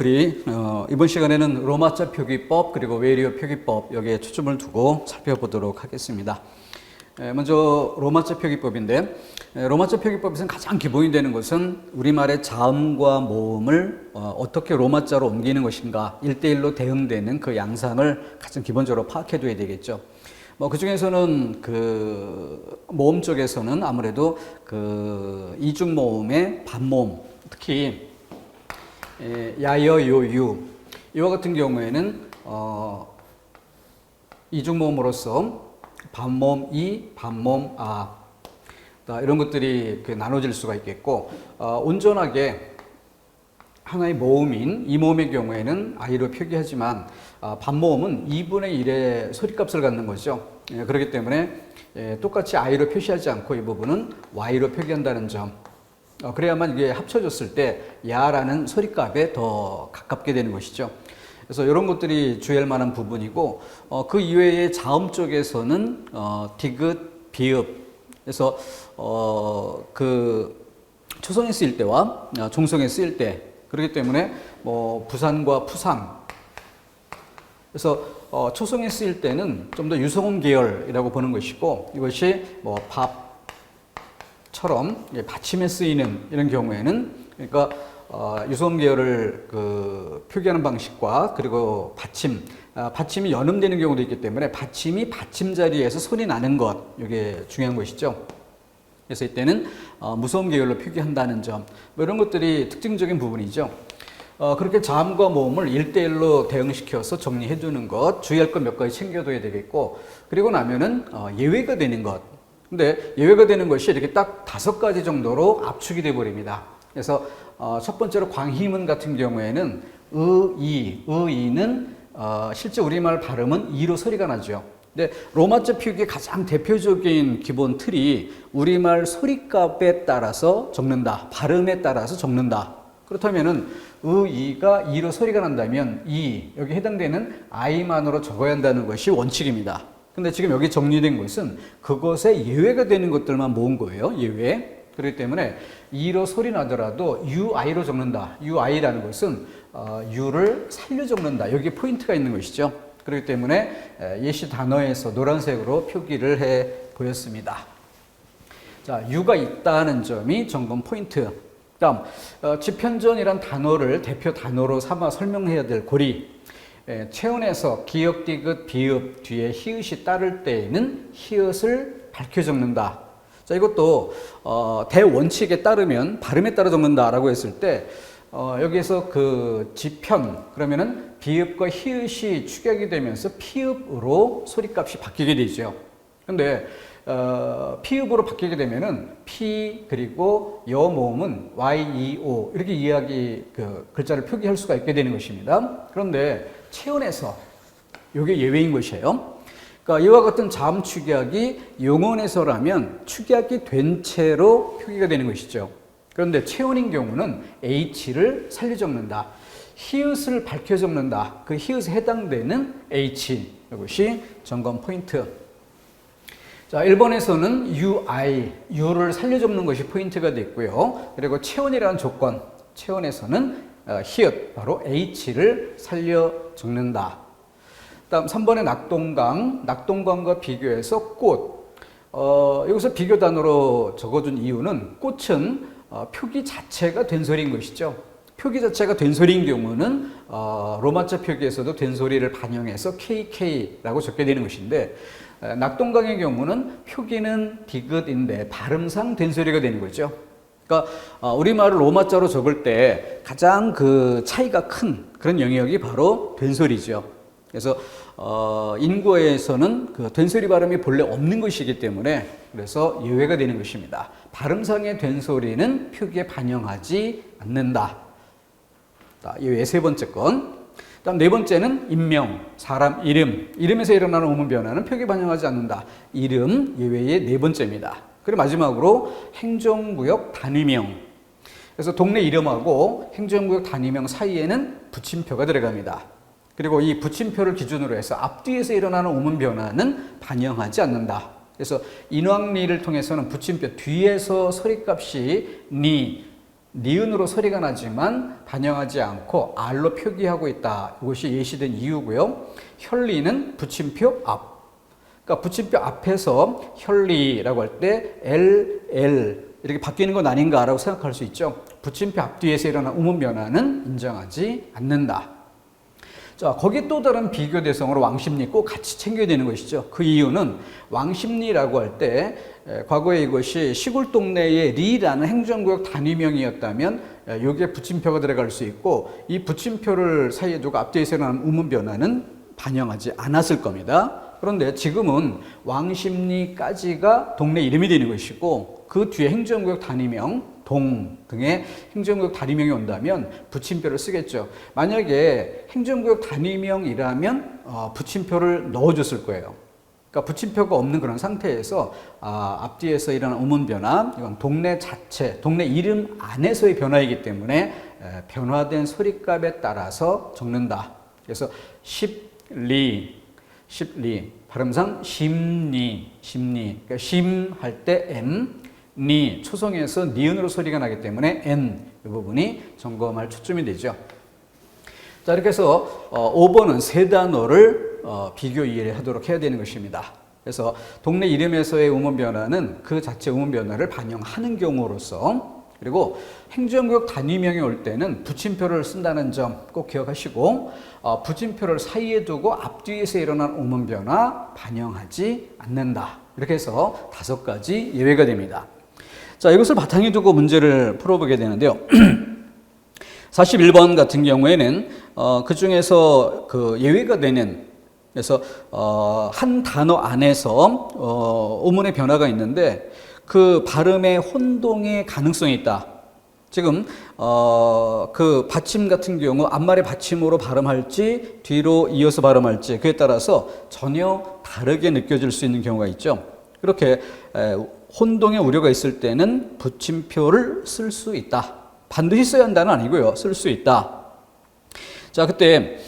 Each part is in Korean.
우리 이번 시간에는 로마자 표기법 그리고 외리어 표기법 여기에 초점을 두고 살펴보도록 하겠습니다. 먼저 로마자 표기법인데, 로마자 표기법에서는 가장 기본이 되는 것은 우리말의 자음과 모음을 어떻게 로마자로 옮기는 것인가, 1대1로 대응되는 그 양상을 가장 기본적으로 파악해 둬야 되겠죠. 그 중에서는 그 모음 쪽에서는 아무래도 그 이중 모음의 반모음, 특히 야여 요유 이와 같은 경우에는 이중 모음으로서 반모음 이, 반모음 아 이런 것들이 나눠질 수가 있겠고, 온전하게 하나의 모음인 이 모음의 경우에는 i로 표기하지만 반모음은 2분의 1의 소리값을 갖는 거죠. 그렇기 때문에 똑같이 i로 표시하지 않고 이 부분은 y로 표기한다는 점, 그래야만 이게 합쳐졌을 때 야라는 소리값에 더 가깝게 되는 것이죠. 그래서 이런 것들이 주의할 만한 부분이고, 그 이외의 자음 쪽에서는 디귿, 비읍, 그래서 그 초성에 쓰일 때와 종성에 쓰일 때, 그렇기 때문에 부산과 푸산, 그래서 초성에 쓰일 때는 좀 더 유성음 계열이라고 보는 것이고, 이것이 밥처럼 받침에 쓰이는 이런 경우에는, 그러니까 유성음 계열을 표기하는 방식과 그리고 받침이 연음되는 경우도 있기 때문에 받침이 받침 자리에서 소리 나는 것, 이게 중요한 것이죠. 그래서 이때는 무소음 계열로 표기한다는 점, 이런 것들이 특징적인 부분이죠. 그렇게 자음과 모음을 1대1로 대응시켜서 정리해 두는 것, 주의할 것 몇 가지 챙겨둬야 되겠고, 그리고 나면은 예외가 되는 것. 근데 예외가 되는 것이 이렇게 딱 5가지 정도로 압축이 돼 버립니다. 그래서 첫 번째로 광희문 같은 경우에는 의는 실제 우리말 발음은 이로 소리가 나죠. 근데 로마자 표기의 가장 대표적인 기본 틀이 우리말 소리값에 따라서 적는다, 발음에 따라서 적는다. 그렇다면은 의가 이로 소리가 난다면 여기 해당되는 i만으로 적어야 한다는 것이 원칙입니다. 근데 지금 여기 정리된 것은 그것에 예외가 되는 것들만 모은 거예요. 예외. 그렇기 때문에 이로 소리 나더라도 ui로 적는다. ui라는 것은 u를 살려 적는다. 여기에 포인트가 있는 것이죠. 그렇기 때문에 예시 단어에서 노란색으로 표기를 해 보였습니다. 자, u가 있다는 점이 점검 포인트. 다음, 지편전이란 단어를 대표 단어로 삼아 설명해야 될 고리. 체온에서 기역, 디귿, 비읍 뒤에 히읗이 따를 때에는 히읗을 밝혀 적는다. 자, 이것도 대원칙에 따르면 발음에 따라 적는다라고 했을 때, 여기에서 그 지편, 그러면은 비읍과 히읗이 축약이 되면서 피읍으로 소리값이 바뀌게 되죠. 근데 피읍으로 바뀌게 되면은 피 그리고 여 모음은 YEO 이렇게 글자를 표기할 수가 있게 되는 것입니다. 그런데 체온에서 이게 예외인 것이에요. 그러니까 이와 같은 자음 축약이 용언에서라면 축약이 된 채로 표기가 되는 것이죠. 그런데 체온인 경우는 H를 살려 적는다. 히읗을 밝혀 적는다. 그 히읗에 해당되는 H, 이것이 점검 포인트. 자, 1번에서는 U를 살려 적는 것이 포인트가 됐고요. 그리고 체온이라는 조건, 체온에서는 히읗, 바로 H를 살려 적는다. 다음 3번의 낙동강과 비교해서 꽃. 여기서 비교 단어로 적어준 이유는 꽃은 표기 자체가 된소리인 것이죠. 표기 자체가 된소리인 경우는 로마자 표기에서도 된소리를 반영해서 KK라고 적게 되는 것인데, 낙동강의 경우는 표기는 디귿인데 발음상 된소리가 되는 거죠. 그러니까 우리말을 로마자로 적을 때 가장 그 차이가 큰 그런 영역이 바로 된소리죠. 그래서 인구어에서는 그 된소리 발음이 본래 없는 것이기 때문에 그래서 예외가 되는 것입니다. 발음상의 된소리는 표기에 반영하지 않는다. 예외 세 번째 건. 다음 네 번째는 인명, 사람 이름. 이름에서 일어나는 음운 변화는 표기에 반영하지 않는다. 이름 예외의 네 번째입니다. 그리고 마지막으로 행정구역 단위명. 그래서 동네 이름하고 행정구역 단위명 사이에는 붙임표가 들어갑니다. 그리고 이 붙임표를 기준으로 해서 앞뒤에서 일어나는 음운 변화는 반영하지 않는다. 그래서 인왕리를 통해서는 붙임표 뒤에서 소리값이 니, 니은으로 소리가 나지만 반영하지 않고 R로 표기하고 있다. 이것이 예시된 이유고요. 혈리는 붙임표 앞. 그러니까 붙임표 앞에서 혈리라고 할 때 L 이렇게 바뀌는 건 아닌가라고 생각할 수 있죠. 붙임표 앞뒤에서 일어난 우문 변화는 인정하지 않는다. 자, 거기에 또 다른 비교 대상으로 왕십리 꼭 같이 챙겨야 되는 것이죠. 그 이유는 왕십리라고 할 때 과거에 이것이 시골 동네의 리라는 행정구역 단위명이었다면 여기에 붙임표가 들어갈 수 있고 이 붙임표를 사이에 두고 앞뒤에서 일어나는 우문 변화는 반영하지 않았을 겁니다. 그런데 지금은 왕십리까지가 동네 이름이 되는 것이고 그 뒤에 행정구역 단위명 동 등의 행정구역 단위명이 온다면 붙임표를 쓰겠죠. 만약에 행정구역 단위명이라면 붙임표를 넣어줬을 거예요. 그러니까 붙임표가 없는 그런 상태에서 앞뒤에서 일어난 우문 변화, 이건 동네 자체, 동네 이름 안에서의 변화이기 때문에 변화된 소리값에 따라서 적는다. 그래서 십리 발음상 심리 그러니까 심할 때 M 니 초성에서 니은으로 소리가 나기 때문에 N 이 부분이 점검할 초점이 되죠. 자, 이렇게 해서 5번은 세 단어를 비교 이해를 하도록 해야 되는 것입니다. 그래서 동네 이름에서의 우문 변화는 그 자체 우문 변화를 반영하는 경우로서, 그리고 행정구역 단위명이 올 때는 붙임표를 쓴다는 점 꼭 기억하시고 붙임표를 사이에 두고 앞뒤에서 일어난 우문 변화 반영하지 않는다. 이렇게 해서 5가지 예외가 됩니다. 자, 이것을 바탕에 두고 문제를 풀어보게 되는데요. 41번 같은 경우에는 그 중에서 그 예외가 되는, 그래서 한 단어 안에서 어문의 변화가 있는데 그 발음의 혼동의 가능성이 있다. 지금 그 받침 같은 경우 앞말의 받침으로 발음할지 뒤로 이어서 발음할지 그에 따라서 전혀 다르게 느껴질 수 있는 경우가 있죠. 그렇게 혼동의 우려가 있을 때는 붙임표를 쓸 수 있다. 반드시 써야 한다는 아니고요. 쓸 수 있다. 자, 그때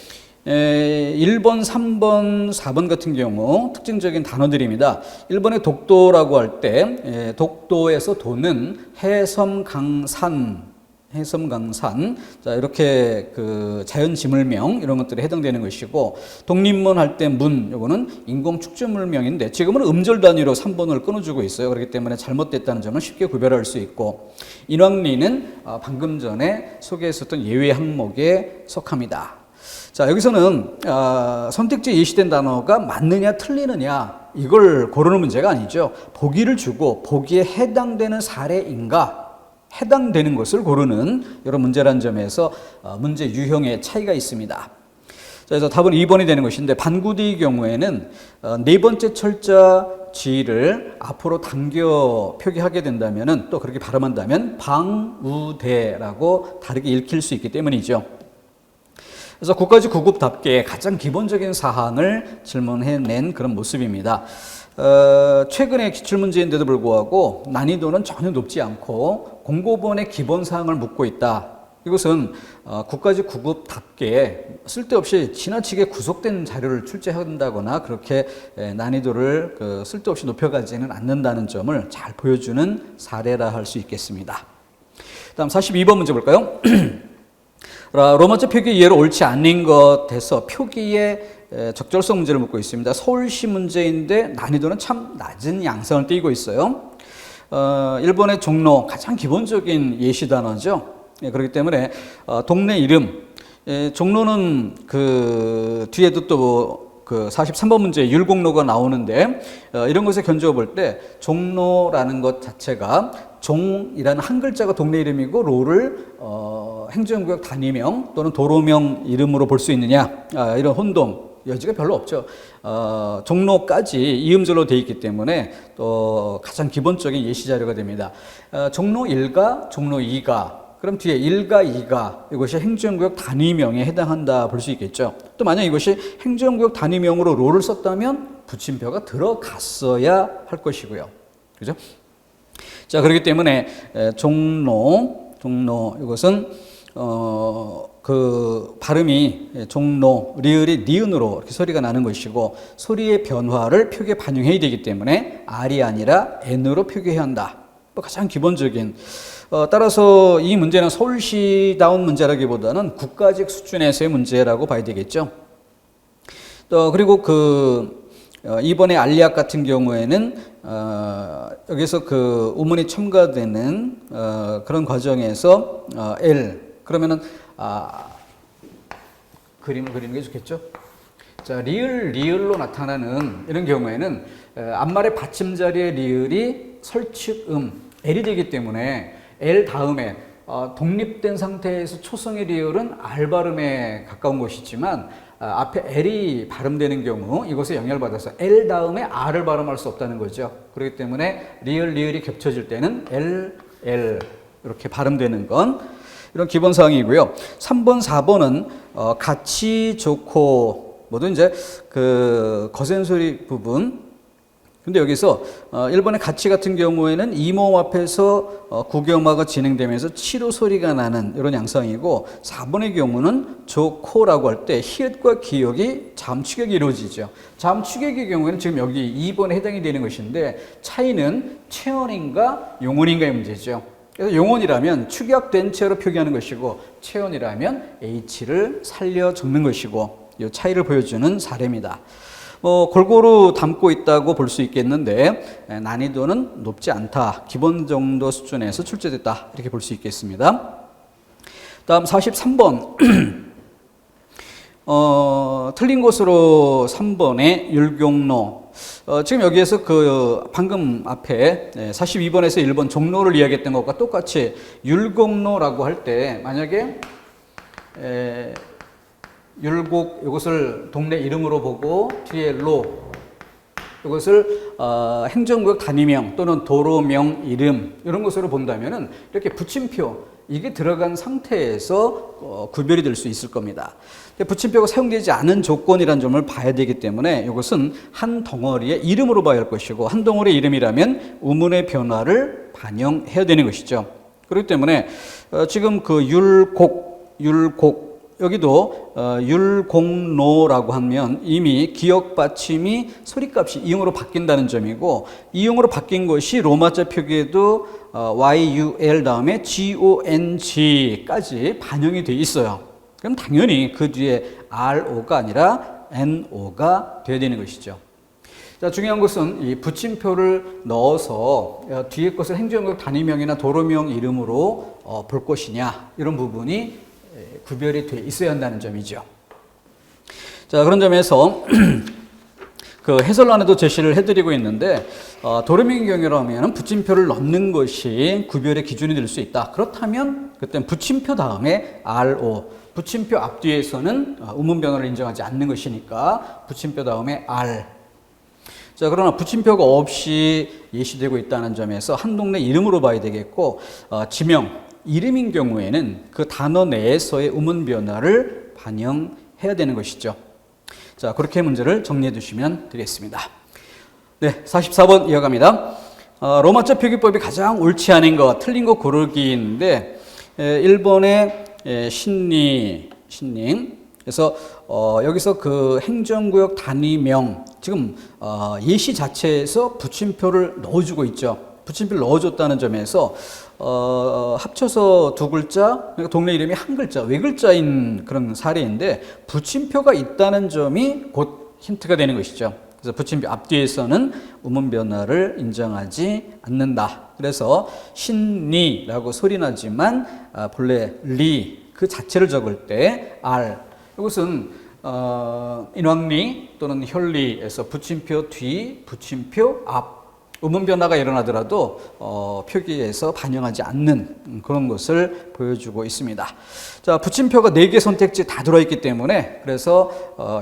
1번, 3번, 4번 같은 경우 특징적인 단어들입니다. 1번의 독도라고 할 때 독도에서 도는 해섬강산, 자, 이렇게 그 자연 지물명 이런 것들에 해당되는 것이고, 독립문 할 때 문, 요거는 인공 축조물명인데 지금은 음절 단위로 3번을 끊어주고 있어요. 그렇기 때문에 잘못됐다는 점을 쉽게 구별할 수 있고, 인왕리는 방금 전에 소개했었던 예외 항목에 속합니다. 자, 여기서는 선택지에 예시된 단어가 맞느냐 틀리느냐 이걸 고르는 문제가 아니죠. 보기를 주고 보기에 해당되는 사례인가, 해당되는 것을 고르는 이런 문제라는 점에서 문제 유형의 차이가 있습니다. 자, 그래서 답은 2번이 되는 것인데, 반구디의 경우에는 네 번째 철자 G를 앞으로 당겨 표기하게 된다면, 또 그렇게 발음한다면 방우대라고 다르게 읽힐 수 있기 때문이죠. 그래서 9가지 9급답게 가장 기본적인 사항을 질문해낸 그런 모습입니다. 최근의 기출문제인데도 불구하고 난이도는 전혀 높지 않고 공고본의 기본 사항을 묻고 있다. 이것은 9가지 9급답게 쓸데없이 지나치게 구속된 자료를 출제한다거나 그렇게 난이도를 쓸데없이 높여가지는 않는다는 점을 잘 보여주는 사례라 할 수 있겠습니다. 다음 42번 문제 볼까요? 로마자 표기 이해로 옳지 않는 것에서 표기의 적절성 문제를 묻고 있습니다. 서울시 문제인데 난이도는 참 낮은 양상을 띠고 있어요. 일본의 종로, 가장 기본적인 예시 단어죠. 그렇기 때문에 동네 이름, 종로는 그 뒤에도 또 그 43번 문제에 율곡로가 나오는데 이런 것에 견주어 볼 때 종로라는 것 자체가 종이라는 한 글자가 동네 이름이고 로를 행정구역 단위명 또는 도로명 이름으로 볼 수 있느냐, 이런 혼동 여지가 별로 없죠. 종로까지 이음절로 되어 있기 때문에 또 가장 기본적인 예시 자료가 됩니다. 종로 1가 종로 2가, 그럼 뒤에 1가 2가 이것이 행정구역 단위명에 해당한다 볼 수 있겠죠. 또 만약 이것이 행정구역 단위명으로 로를 썼다면 붙임표가 들어갔어야 할 것이고요. 그죠? 자, 그렇기 때문에 종로 이것은 그 발음이 종로, 리을이 니은으로 이렇게 소리가 나는 것이고, 소리의 변화를 표기에 반영해야 되기 때문에 R이 아니라 N으로 표기해야 한다. 가장 기본적인. 따라서 이 문제는 서울시다운 문제라기보다는 국가직 수준에서의 문제라고 봐야 되겠죠. 그리고 이번에 알리학 같은 경우에는 여기서 그 우문이 첨가되는 그런 과정에서 L 그러면은 그림을 그리는 게 좋겠죠. 자, 리을로 나타나는 이런 경우에는 앞말의 받침자리의 리을이 설측음 L이 되기 때문에 L 다음에 독립된 상태에서 초성의 리을은 R 발음에 가까운 것이지만 앞에 L이 발음되는 경우 이것에 영향을 받아서 L 다음에 R을 발음할 수 없다는 거죠. 그렇기 때문에 리을이 겹쳐질 때는 L 이렇게 발음되는 건 이런 기본 사항이고요. 3번, 4번은 같이 좋고 모두 이제 그 거센소리 부분. 근데 여기서 1번의 같이 같은 경우에는 이모음 앞에서 구경마가 진행되면서 치로 소리가 나는 이런 양상이고 4번의 경우는 좋고라고 할 때 히읗과 기역이 잠추격이 이루어지죠. 잠추격의 경우에는 지금 여기 2번에 해당이 되는 것인데 차이는 체언인가 용언인가의 문제죠. 그래서 용언이라면 축약된 채로 표기하는 것이고 체언이라면 H를 살려 적는 것이고 이 차이를 보여주는 사례입니다. 골고루 담고 있다고 볼 수 있겠는데 난이도는 높지 않다. 기본 정도 수준에서 출제됐다. 이렇게 볼 수 있겠습니다. 다음 43번 틀린 것으로 3번의 율경로. 지금 여기에서 방금 앞에 42번에서 1번 종로를 이야기했던 것과 똑같이 율곡로라고 할 때 만약에 율곡 이것을 동네 이름으로 보고 뒤에 로 이것을 행정구역 단위명 또는 도로명 이름 이런 것으로 본다면은 이렇게 붙임표 이게 들어간 상태에서 구별이 될 수 있을 겁니다. 붙임표가 사용되지 않은 조건이라는 점을 봐야 되기 때문에 이것은 한 덩어리의 이름으로 봐야 할 것이고 한 덩어리의 이름이라면 우문의 변화를 반영해야 되는 것이죠. 그렇기 때문에 지금 그 율곡 여기도 율곡로라고 하면 이미 기역 받침이 소리값이 이응으로 바뀐다는 점이고 이응으로 바뀐 것이 로마자 표기에도 YUL 다음에 GONG까지 반영이 되어 있어요. 그럼 당연히 그 뒤에 RO가 아니라 NO가 되어야 되는 것이죠. 자, 중요한 것은 이 붙임표를 넣어서 뒤에 것을 행정구역 단위명이나 도로명 이름으로 볼 것이냐 이런 부분이 구별이 돼 있어야 한다는 점이죠. 자, 그런 점에서 그 해설란에도 제시를 해드리고 있는데 도로명의 경우라면 붙임표를 넣는 것이 구별의 기준이 될 수 있다. 그렇다면 그때는 붙임표 다음에 RO, 붙임표 앞뒤에서는 우문 변화를 인정하지 않는 것이니까 붙임표 다음에 R. 자, 그러나 붙임표가 없이 예시되고 있다는 점에서 한 동네 이름으로 봐야 되겠고 지명, 이름인 경우에는 그 단어 내에서의 우문 변화를 반영해야 되는 것이죠. 자, 그렇게 문제를 정리해 두시면 되겠습니다. 네, 44번 이어갑니다. 로마자 표기법이 가장 옳지 않은 것, 틀린 거 고르기인데 1번의 신님. 그래서 여기서 그 행정구역 단위명 지금 예시 자체에서 붙임표를 넣어주고 있죠. 붙임표를 넣어줬다는 점에서 합쳐서 두 글자, 그러니까 동네 이름이 한 글자, 외글자인 그런 사례인데 붙임표가 있다는 점이 곧 힌트가 되는 것이죠. 그래서 붙임표 앞뒤에서는 우문 변화를 인정하지 않는다. 그래서 신니라고 소리나지만 본래 리 그 자체를 적을 때 R 이것은 인왕리 또는 혈리에서 붙임표 뒤, 붙임표 앞 우문 변화가 일어나더라도 표기에서 반영하지 않는 그런 것을 보여주고 있습니다. 자, 붙임표가 4개 선택지 다 들어있기 때문에 그래서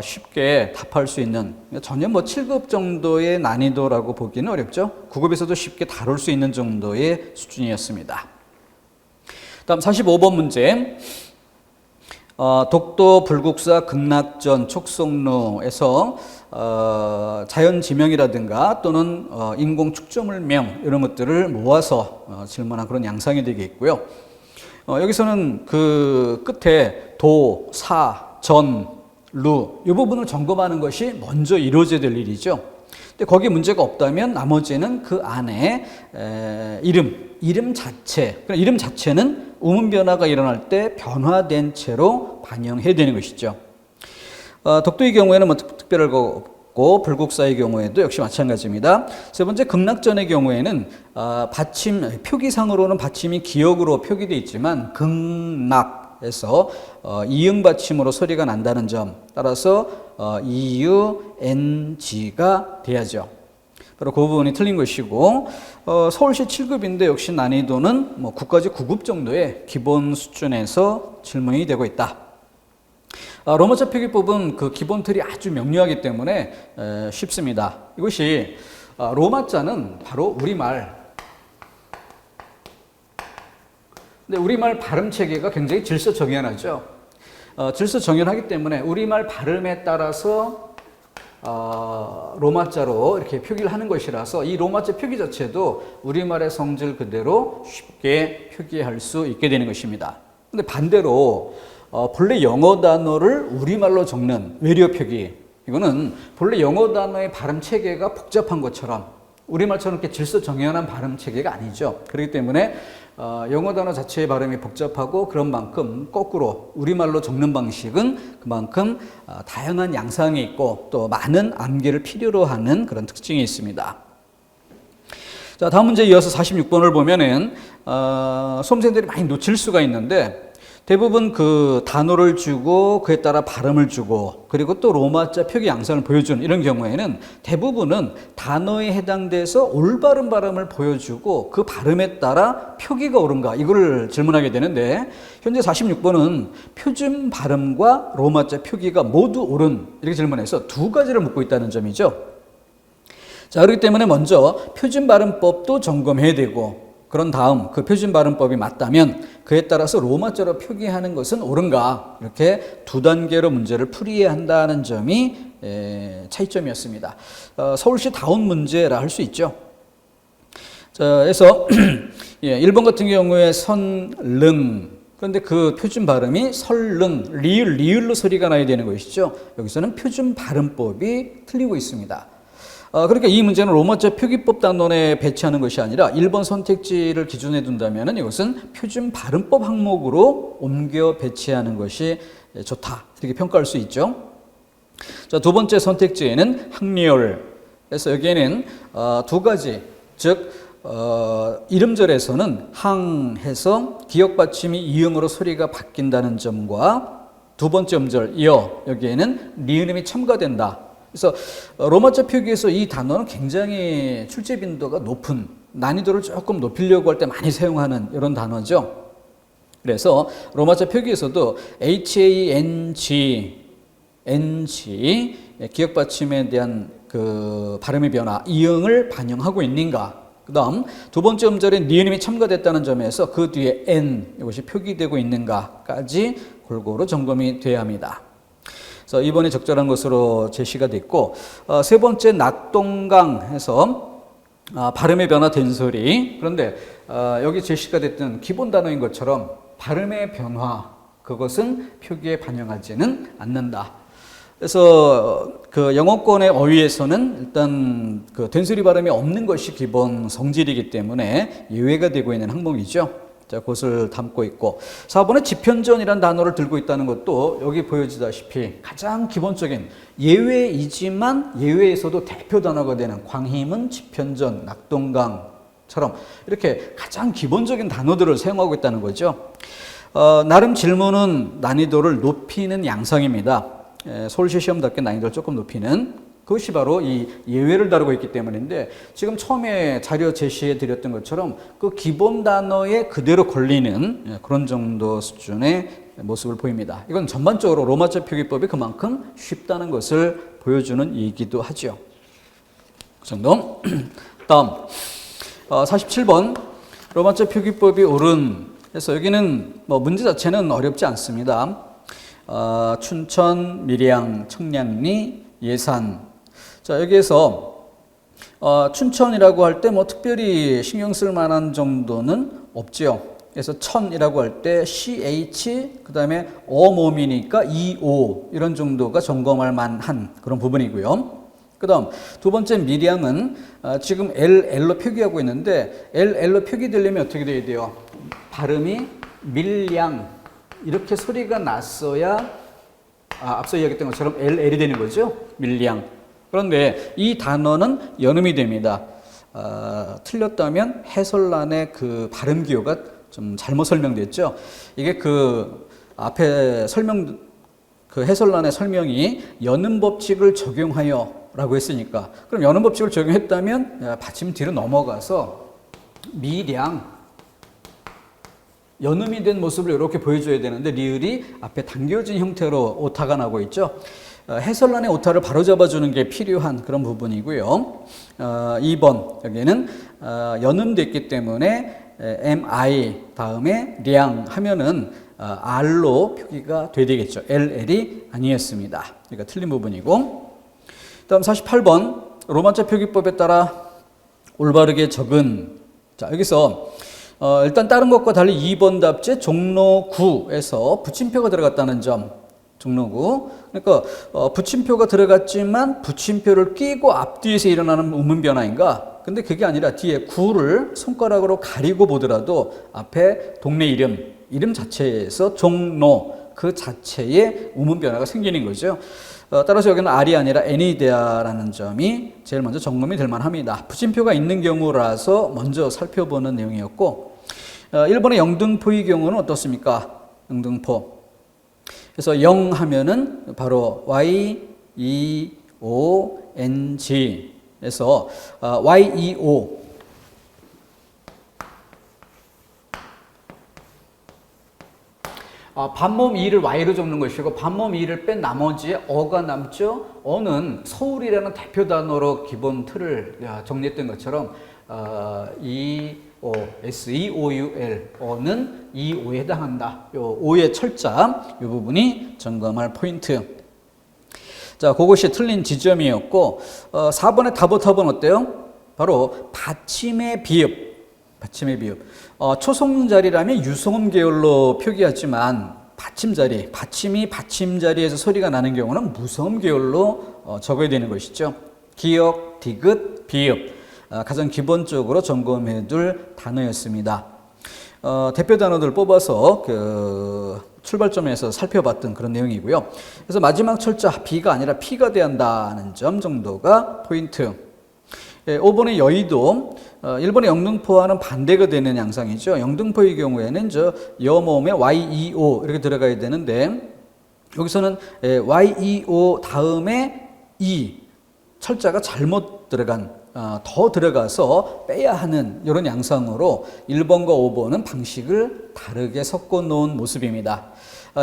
쉽게 답할 수 있는 전혀 7급 정도의 난이도라고 보기는 어렵죠. 9급에서도 쉽게 다룰 수 있는 정도의 수준이었습니다. 다음 45번 문제. 독도 불국사 극락전 촉성로에서 자연 지명이라든가 또는 인공 축조물명 이런 것들을 모아서 질문한 그런 양상이 되겠고요. 여기서는 그 끝에 도, 사, 전, 루 이 부분을 점검하는 것이 먼저 이루어져야 될 일이죠. 근데 거기에 문제가 없다면 나머지는 그 안에 이름 자체, 이름 자체는 우문 변화가 일어날 때 변화된 채로 반영해야 되는 것이죠. 독도의 경우에는 뭐 특별할 거 없고 불국사의 경우에도 역시 마찬가지입니다. 세 번째 극락전의 경우에는 표기상으로는 받침이 기역으로 표기되어 있지만 극락에서 이응 받침으로 소리가 난다는 점, 따라서 EUNG가 돼야죠. 바로 그 부분이 틀린 것이고, 서울시 7급인데 역시 난이도는 뭐 9까지 9급 정도의 기본 수준에서 질문이 되고 있다. 로마자 표기법은 그 기본 틀이 아주 명료하기 때문에 쉽습니다. 이것이 로마자는 바로 우리말. 근데 우리말 발음 체계가 굉장히 질서 정연하죠. 질서 정연하기 때문에 우리말 발음에 따라서 로마자로 이렇게 표기를 하는 것이라서 이 로마자 표기 자체도 우리말의 성질 그대로 쉽게 표기할 수 있게 되는 것입니다. 근데 반대로 본래 영어 단어를 우리말로 적는 외려 표기, 이거는 본래 영어 단어의 발음 체계가 복잡한 것처럼 우리말처럼 이렇게 질서 정연한 발음 체계가 아니죠. 그렇기 때문에 영어 단어 자체의 발음이 복잡하고 그런 만큼 거꾸로 우리말로 적는 방식은 그만큼 다양한 양상이 있고 또 많은 암기를 필요로 하는 그런 특징이 있습니다. 자, 다음 문제 이어서 46번을 보면은 수험생들이 많이 놓칠 수가 있는데, 대부분 그 단어를 주고 그에 따라 발음을 주고 그리고 또 로마자 표기 양상을 보여주는 이런 경우에는 대부분은 단어에 해당돼서 올바른 발음을 보여주고 그 발음에 따라 표기가 옳은가 이거를 질문하게 되는데, 현재 46번은 표준 발음과 로마자 표기가 모두 옳은 이렇게 질문해서 두 가지를 묻고 있다는 점이죠. 자, 그렇기 때문에 먼저 표준 발음법도 점검해야 되고, 그런 다음 그 표준 발음법이 맞다면 그에 따라서 로마자로 표기하는 것은 옳은가, 이렇게 두 단계로 문제를 풀이해야 한다는 점이 차이점이었습니다. 서울시 다운 문제라 할 수 있죠. 자, 그래서 1번 같은 경우에 선릉, 그런데 그 표준 발음이 설릉, 리을로 소리가 나야 되는 것이죠. 여기서는 표준 발음법이 틀리고 있습니다. 그러니까 이 문제는 로마자 표기법 단원에 배치하는 것이 아니라 1번 선택지를 기준에 둔다면 이것은 표준 발음법 항목으로 옮겨 배치하는 것이 좋다, 이렇게 평가할 수 있죠. 자, 두 번째 선택지에는 항리얼, 그래서 여기에는 두 가지, 즉 이름절에서는 항해서 기역 받침이 이응으로 소리가 바뀐다는 점과 두 번째 음절 이어, 여기에는 리을음이 첨가된다. 그래서 로마자 표기에서 이 단어는 굉장히 출제 빈도가 높은, 난이도를 조금 높이려고 할 때 많이 사용하는 이런 단어죠. 그래서 로마자 표기에서도 HANG 기역 받침에 대한 그 발음의 변화, 이응을 반영하고 있는가. 그 다음 두 번째 음절에 니은음이 첨가됐다는 점에서 그 뒤에 N, 이것이 표기되고 있는가까지 골고루 점검이 돼야 합니다. 그래서 이번에 적절한 것으로 제시가 됐고, 세 번째 낙동강 해서 발음의 변화 된소리, 그런데 여기 제시가 됐던 기본 단어인 것처럼 발음의 변화, 그것은 표기에 반영하지는 않는다. 그래서 그 영어권의 어휘에서는 일단 그 된소리 발음이 없는 것이 기본 성질이기 때문에 예외가 되고 있는 항목이죠. 자, 그것을 담고 있고, 4번에 지편전이라는 단어를 들고 있다는 것도 여기 보여지다시피 가장 기본적인 예외이지만 예외에서도 대표 단어가 되는 광희문, 지편전, 낙동강처럼 이렇게 가장 기본적인 단어들을 사용하고 있다는 거죠. 나름 질문은 난이도를 높이는 양상입니다. 서울시 시험답게 난이도를 조금 높이는, 그것이 바로 이 예외를 다루고 있기 때문인데, 지금 처음에 자료 제시해 드렸던 것처럼 그 기본 단어에 그대로 걸리는 그런 정도 수준의 모습을 보입니다. 이건 전반적으로 로마자 표기법이 그만큼 쉽다는 것을 보여주는 얘기도 하죠. 그 정도. 다음 47번 로마자 표기법이 옳은, 그래서 여기는 뭐 문제 자체는 어렵지 않습니다. 춘천, 밀양, 청량리, 예산. 자, 여기에서 춘천이라고 할 때 뭐 특별히 신경 쓸 만한 정도는 없죠. 그래서 천이라고 할 때 CH, 그 다음에 어몸이니까 EO 이런 정도가 점검할 만한 그런 부분이고요. 그다음 두 번째 밀양은 지금 LL로 표기하고 있는데 LL로 표기되려면 어떻게 돼야 돼요? 발음이 밀양 이렇게 소리가 났어야 앞서 이야기했던 것처럼 LL이 되는 거죠. 밀양. 그런데 이 단어는 연음이 됩니다. 틀렸다면 해설란의 그 발음 기호가 좀 잘못 설명됐죠. 이게 그 앞에 그 해설란의 설명이 연음 법칙을 적용하여 라고 했으니까 그럼 연음 법칙을 적용했다면 받침 뒤로 넘어가서 미량 연음이 된 모습을 이렇게 보여줘야 되는데 리을이 앞에 당겨진 형태로 오타가 나고 있죠. 해설란의 오타를 바로잡아주는 게 필요한 그런 부분이고요. 2번 여기는 연음됐기 때문에 MI 다음에 량 하면은 R로 표기가 돼야 되겠죠. LL이 아니었습니다. 그러니까 틀린 부분이고 다음 48번 로마자 표기법에 따라 올바르게 적은 자 여기서 일단 다른 것과 달리 2번 답제 종로 9에서 붙임표가 들어갔다는 점 종로 9 그러니까 붙임표가 들어갔지만 붙임표를 끼고 앞뒤에서 일어나는 음운 변화인가 근데 그게 아니라 뒤에 9를 손가락으로 가리고 보더라도 앞에 동네 이름 자체에서 종로 그 자체에 음운 변화가 생기는 거죠. 따라서 여기는 R이 아니라 N이 돼야라는 점이 제일 먼저 점검이 될 만합니다. 붙임표가 있는 경우라서 먼저 살펴보는 내용이었고 1번의 영등포의 경우는 어떻습니까? 영등포. 그래서 영 하면은 바로 YEONG에서 YEO 반몸 이를 Y로 적는 것이고 반몸 이를 뺀 나머지에 어가 남죠. 어는 서울이라는 대표 단어로 기본 틀을 정리했던 것처럼 EO, SEOUL 어는 EO에 해당한다. 요 O의 철자 이 부분이 점검할 포인트. 자, 그것이 틀린 지점이었고 4번의 답은 어때요? 바로 받침의 비읍. 받침의 비읍. 초성 자리라면 유성음 계열로 표기하지만 받침 자리, 받침이 받침 자리에서 소리가 나는 경우는 무성음 계열로 적어야 되는 것이죠. 기역, 디귿, 비읍. 가장 기본적으로 점검해 둘 단어였습니다. 대표 단어들 뽑아서 그 출발점에서 살펴봤던 그런 내용이고요. 그래서 마지막 철자 B가 아니라 P가 돼야 한다는 점 정도가 포인트. 5번의 여의도, 1번의 영등포와는 반대가 되는 양상이죠. 영등포의 경우에는 저 여모음에 YEO 이렇게 들어가야 되는데 여기서는 YEO 다음에 E 철자가 잘못 들어간 더 들어가서 빼야 하는 이런 양상으로 1번과 5번은 방식을 다르게 섞어 놓은 모습입니다.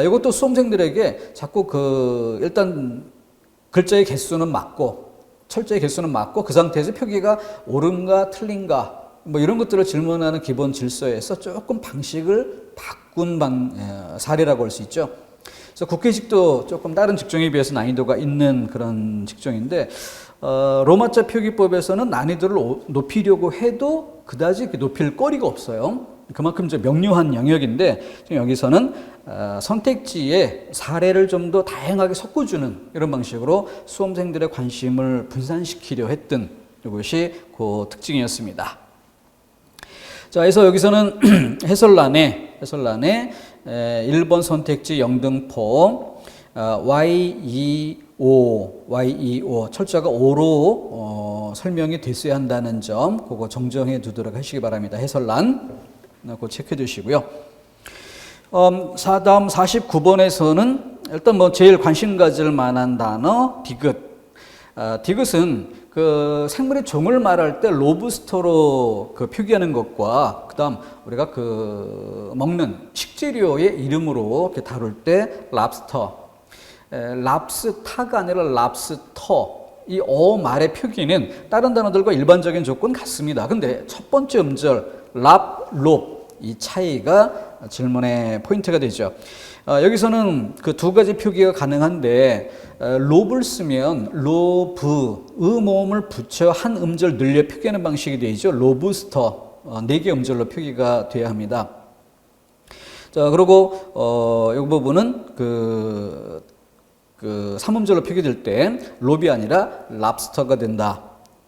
이것도 수험생들에게 자꾸 일단 글자의 개수는 맞고 철자의 개수는 맞고 그 상태에서 표기가 옳은가 틀린가 뭐 이런 것들을 질문하는 기본 질서에서 조금 방식을 바꾼 사례라고 할 수 있죠. 그래서 국회식도 조금 다른 직종에 비해서 난이도가 있는 그런 직종인데 로마자 표기법에서는 난이도를 높이려고 해도 그다지 높일 거리가 없어요. 그만큼 좀 명료한 영역인데 지금 여기서는 선택지에 사례를 좀 더 다양하게 섞어주는 이런 방식으로 수험생들의 관심을 분산시키려 했던 이것이 그 특징이었습니다. 자, 그래서 여기서는 해설란에 1번 선택지 영등포 YEO 철자가 O로 설명이 됐어야 한다는 점 그거 정정해 두도록 하시기 바랍니다. 해설란 그거 체크해 두시고요. 다음 49번에서는 일단 제일 관심 가질 만한 단어 디귿. 디귿은 그 생물의 종을 말할 때 로브스터로 표기하는 것과 그다음 우리가 먹는 식재료의 이름으로 이렇게 다룰 때 랍스터, 랍스타가 아니라 랍스터. 이 말의 표기는 다른 단어들과 일반적인 조건 같습니다. 근데 첫 번째 음절 랍 이 차이가 질문의 포인트가 되죠. 여기서는 그 두 가지 표기가 가능한데 롭을 쓰면 로브 모음을 붙여 한 음절 늘려 표기하는 방식이 되죠. 로브스터 4개 음절로 표기가 돼야 합니다. 자, 그리고 이 부분은 그 삼음절로 표기될 때 롭이 아니라 랍스터가 된다.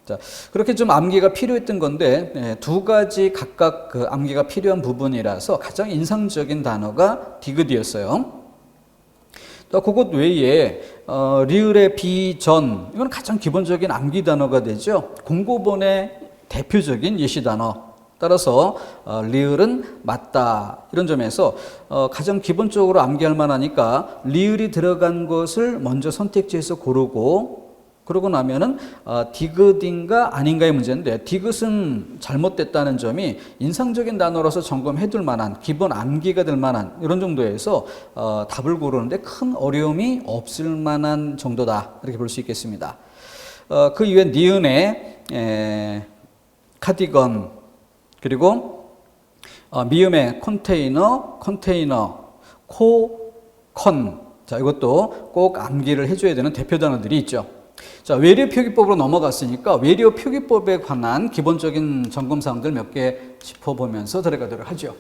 자, 그렇게 좀 암기가 필요했던 건데 두 가지 각각 그 암기가 필요한 부분이라서 가장 인상적인 단어가 디귿이었어요. 또 그것 외에 리을의 비전 이건 가장 기본적인 암기 단어가 되죠. 공고본의 대표적인 예시 단어. 따라서 리을은 맞다 이런 점에서 가장 기본적으로 암기할 만하니까 리을이 들어간 것을 먼저 선택지에서 고르고 그러고 나면은 디귿인가 아닌가의 문제인데 디귿은 잘못됐다는 점이 인상적인 단어로서 점검해둘 만한 기본 암기가 될 만한 이런 정도에서 답을 고르는데 큰 어려움이 없을 만한 정도다 이렇게 볼 수 있겠습니다. 그 이외 니은의 카디건 그리고 미음의 컨테이너, 컨. 자, 이것도 꼭 암기를 해줘야 되는 대표 단어들이 있죠. 자, 외래 표기법으로 넘어갔으니까 외래 표기법에 관한 기본적인 점검 사항들 몇 개 짚어보면서 들어가도록 하죠.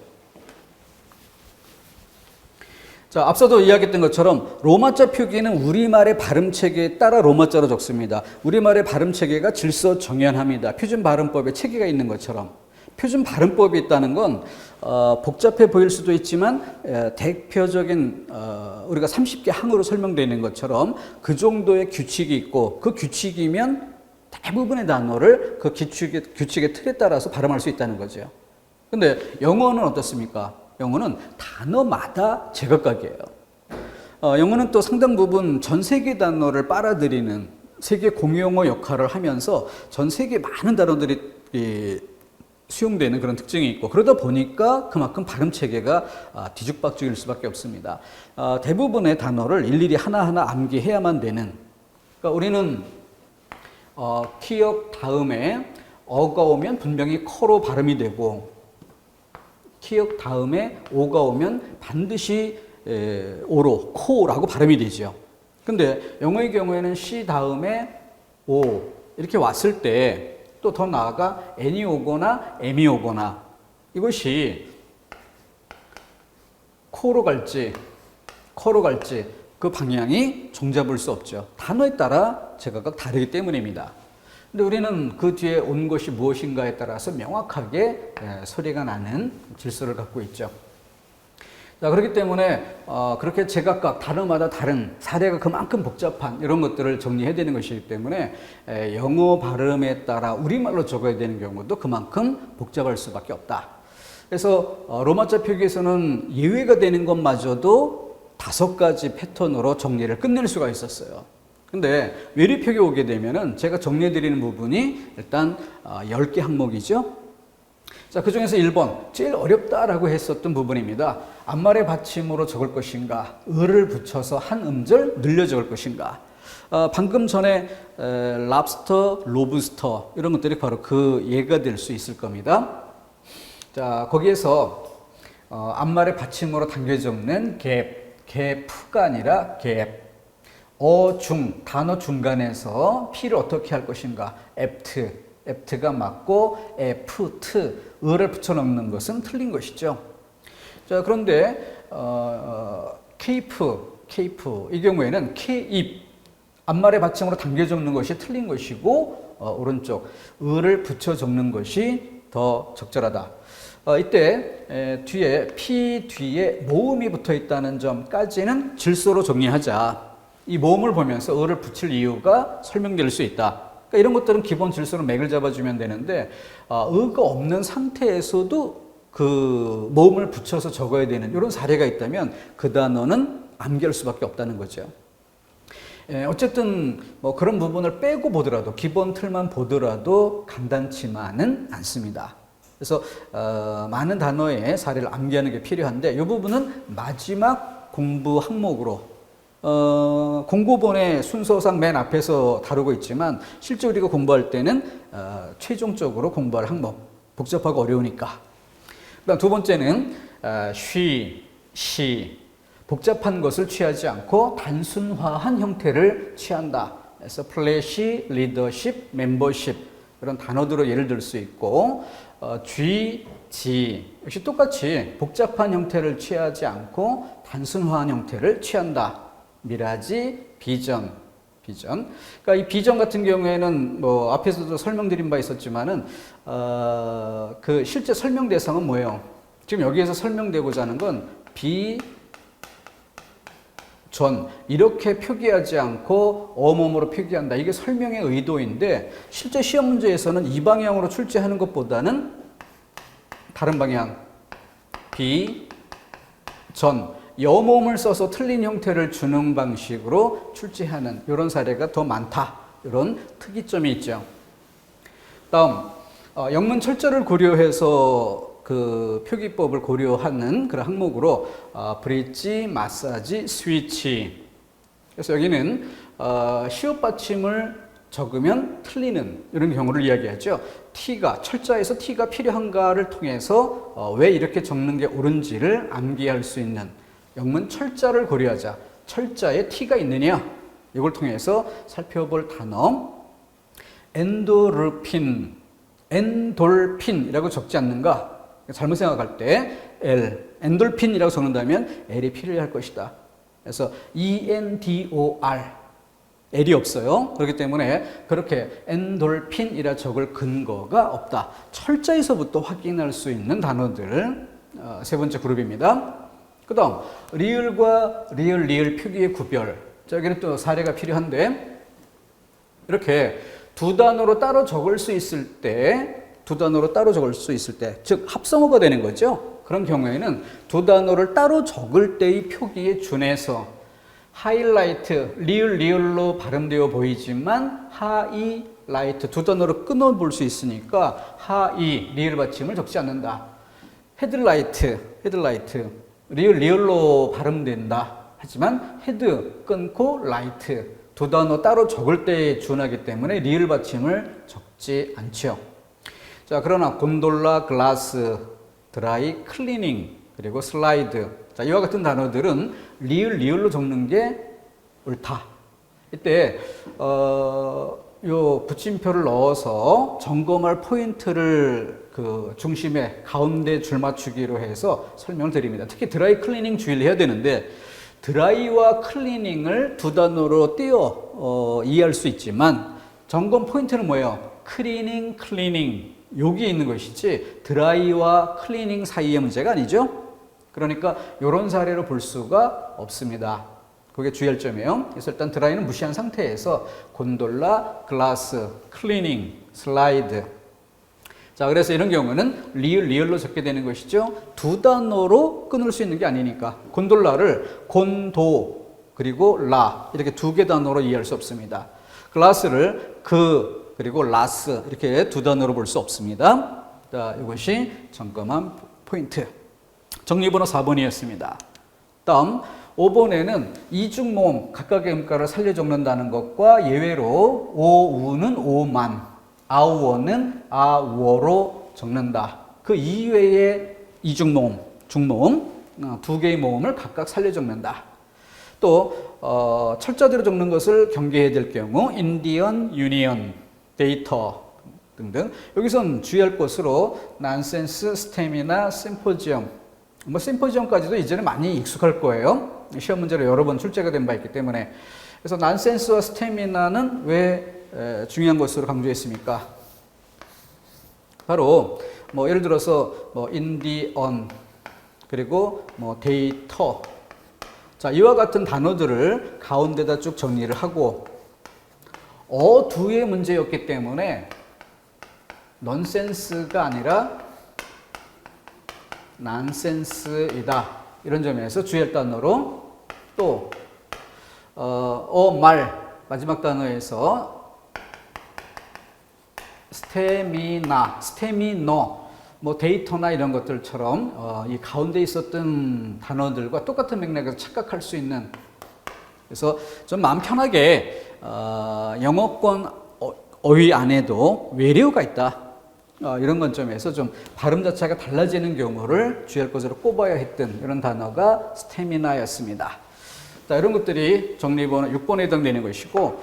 자, 앞서도 이야기했던 것처럼 로마자 표기는 우리말의 발음 체계에 따라 로마자로 적습니다. 우리말의 발음 체계가 질서정연합니다. 표준 발음법에 체계가 있는 것처럼. 표준 발음법이 있다는 건 복잡해 보일 수도 있지만 대표적인 우리가 30개 항으로 설명되어 있는 것처럼 그 정도의 규칙이 있고 그 규칙이면 대부분의 단어를 그 규칙의 틀에 따라서 발음할 수 있다는 거죠. 근데 영어는 어떻습니까? 영어는 단어마다 제각각이에요. 영어는 또 상당 부분 전 세계 단어를 빨아들이는 세계 공용어 역할을 하면서 전 세계 많은 단어들이 수용되는 그런 특징이 있고 그러다 보니까 그만큼 발음 체계가 뒤죽박죽일 수밖에 없습니다. 대부분의 단어를 일일이 하나하나 암기해야만 되는 그러니까 우리는 키역 다음에 어가 오면 분명히 커로 발음이 되고 키역 다음에 오가 오면 반드시 오로 코라고 발음이 되죠. 근데 영어의 경우에는 C 다음에 오 이렇게 왔을 때 또 더 나아가 n이 오거나 m이 오거나 이것이 코로 갈지 커로 갈지 그 방향이 종잡을 수 없죠. 단어에 따라 제각각 다르기 때문입니다. 근데 우리는 그 뒤에 온 것이 무엇인가에 따라서 명확하게 소리가 나는 질서를 갖고 있죠. 자, 그렇기 때문에 그렇게 제각각 단어마다 다른 사례가 그만큼 복잡한 이런 것들을 정리해야 되는 것이기 때문에 영어 발음에 따라 우리말로 적어야 되는 경우도 그만큼 복잡할 수밖에 없다. 그래서 로마자 표기에서는 예외가 되는 것마저도 5가지 패턴으로 정리를 끝낼 수가 있었어요. 근데 외래 표기 오게 되면은 제가 정리해 드리는 부분이 일단 10개 항목이죠. 자, 그 중에서 1번, 제일 어렵다라고 했었던 부분입니다. 앞말의 받침으로 적을 것인가, 을을 붙여서 한 음절 늘려 적을 것인가. 방금 전에 랍스터, 로브스터 이런 것들이 바로 그 예가 될 수 있을 겁니다. 자, 거기에서 앞말의 받침으로 당겨 적는 갭가 아니라 갭. 중, 단어 중간에서 P를 어떻게 할 것인가, 앱트가 맞고 을을 붙여 넣는 것은 틀린 것이죠. 자, 그런데 케이프 이 경우에는 케입 앞말의 받침으로 당겨 적는 것이 틀린 것이고 오른쪽 을을 붙여 적는 것이 더 적절하다. 이때 뒤에 P 뒤에 모음이 붙어 있다는 점까지는 질서로 정리하자. 이 모음을 보면서 을을 붙일 이유가 설명될 수 있다. 그러니까 이런 것들은 기본 질서로 맥을 잡아주면 되는데 의가 없는 상태에서도 그 모음을 붙여서 적어야 되는 이런 사례가 있다면 그 단어는 암기할 수밖에 없다는 거죠. 어쨌든 뭐 그런 부분을 빼고 보더라도 기본 틀만 보더라도 간단치만은 않습니다. 그래서 많은 단어의 사례를 암기하는 게 필요한데 이 부분은 마지막 공부 항목으로 공고본의 순서상 맨 앞에서 다루고 있지만 실제 우리가 공부할 때는 최종적으로 공부할 항목 복잡하고 어려우니까. 그다음 두 번째는 시 복잡한 것을 취하지 않고 단순화한 형태를 취한다. 그래서 플래시, 리더십, 멤버십 이런 단어들로 예를 들 수 있고 지 역시 똑같이 복잡한 형태를 취하지 않고 단순화한 형태를 취한다. 미라지, 비전. 그러니까 이 비전 같은 경우에는 뭐 앞에서도 설명드린 바 있었지만은 그 실제 설명 대상은 뭐예요? 지금 여기에서 설명되고자 하는 건 비전 이렇게 표기하지 않고 어머머로 표기한다. 이게 설명의 의도인데 실제 시험 문제에서는 이 방향으로 출제하는 것보다는 다른 방향 비전 여모음을 써서 틀린 형태를 주는 방식으로 출제하는 이런 사례가 더 많다. 이런 특이점이 있죠. 다음 영문 철자를 고려해서 그 표기법을 고려하는 그런 항목으로 브릿지, 마사지, 스위치. 그래서 여기는 시옷 받침을 적으면 틀리는 이런 경우를 이야기하죠. T가 철자에서 T가 필요한가를 통해서 왜 이렇게 적는 게 옳은지를 암기할 수 있는 영문 철자를 고려하자. 철자에 T가 있느냐? 이걸 통해서 살펴볼 단어. 엔돌핀이라고 적지 않는가? 잘못 생각할 때 L, 엔돌핀이라고 적는다면 L이 필요할 것이다. 그래서 ENDOR, L이 없어요. 그렇기 때문에 그렇게 엔돌핀이라 적을 근거가 없다. 철자에서부터 확인할 수 있는 단어들 세 번째 그룹입니다. 그 다음 리을과 리을 표기의 구별. 자, 여기는 또 사례가 필요한데 이렇게 두 단어로 따로 적을 수 있을 때 즉 합성어가 되는 거죠. 그런 경우에는 두 단어를 따로 적을 때의 표기에 준해서 하이라이트, 리을로 발음되어 보이지만 하이라이트 두 단어로 끊어볼 수 있으니까 하이, 리을 받침을 적지 않는다. 헤드라이트 리을로 발음된다. 하지만 헤드 끊고 라이트 두 단어 따로 적을 때에 준하기 때문에 리을 받침을 적지 않죠. 자, 그러나 곤돌라, 글라스, 드라이, 클리닝 그리고 슬라이드. 자, 이와 같은 단어들은 리을로 적는 게 옳다. 이때 요 붙임표를 넣어서 점검할 포인트를 그 중심에 가운데 줄 맞추기로 해서 설명을 드립니다. 특히 드라이 클리닝 주의를 해야 되는데 드라이와 클리닝을 두 단어로 띄어 이해할 수 있지만 점검 포인트는 뭐예요? 클리닝 여기에 있는 것이지 드라이와 클리닝 사이의 문제가 아니죠. 그러니까 이런 사례로 볼 수가 없습니다. 그게 주의할 점이에요. 그래서 일단 드라이는 무시한 상태에서 곤돌라, 글라스, 클리닝, 슬라이드. 자, 그래서 이런 경우는 리을로 적게 되는 것이죠. 두 단어로 끊을 수 있는 게 아니니까 곤돌라를 곤도 그리고 라 이렇게 두 개 단어로 이해할 수 없습니다. 글라스를 그리고 라스 이렇게 두 단어로 볼 수 없습니다. 자, 이것이 점검한 포인트. 정리번호 4번이었습니다. 다음 5번에는 이중모음 각각의 음가를 살려 적는다는 것과 예외로 오우는 오만, 아우어는 아우어로 적는다. 그 이외의 이중모음, 중모음 두 개의 모음을 각각 살려 적는다. 또 철자대로 적는 것을 경계해야 될 경우 인디언, 유니언, 데이터 등등. 여기선 주의할 것으로 난센스, 스테미나, 심포지엄. 심포지엄까지도 이제는 많이 익숙할 거예요. 시험 문제로 여러 번 출제가 된 바 있기 때문에. 그래서 난센스와 스테미나는 왜 중요한 것으로 강조했습니까? 바로 예를 들어서 인디언 그리고 데이터. 자, 이와 같은 단어들을 가운데다 쭉 정리를 하고 두의 문제였기 때문에 넌센스가 아니라 난센스이다. 이런 점에서 주의할 단어로 또 말 마지막 단어에서 스테미너 데이터나 이런 것들처럼 이 가운데 있었던 단어들과 똑같은 맥락에서 착각할 수 있는. 그래서 좀 마음 편하게 영어권 어휘 안에도 외래어가 있다. 이런 관점에서 좀 발음 자체가 달라지는 경우를 주의할 것으로 꼽아야 했던 이런 단어가 스태미나였습니다. 자, 이런 것들이 정리번호 6번에 해당되는 것이고,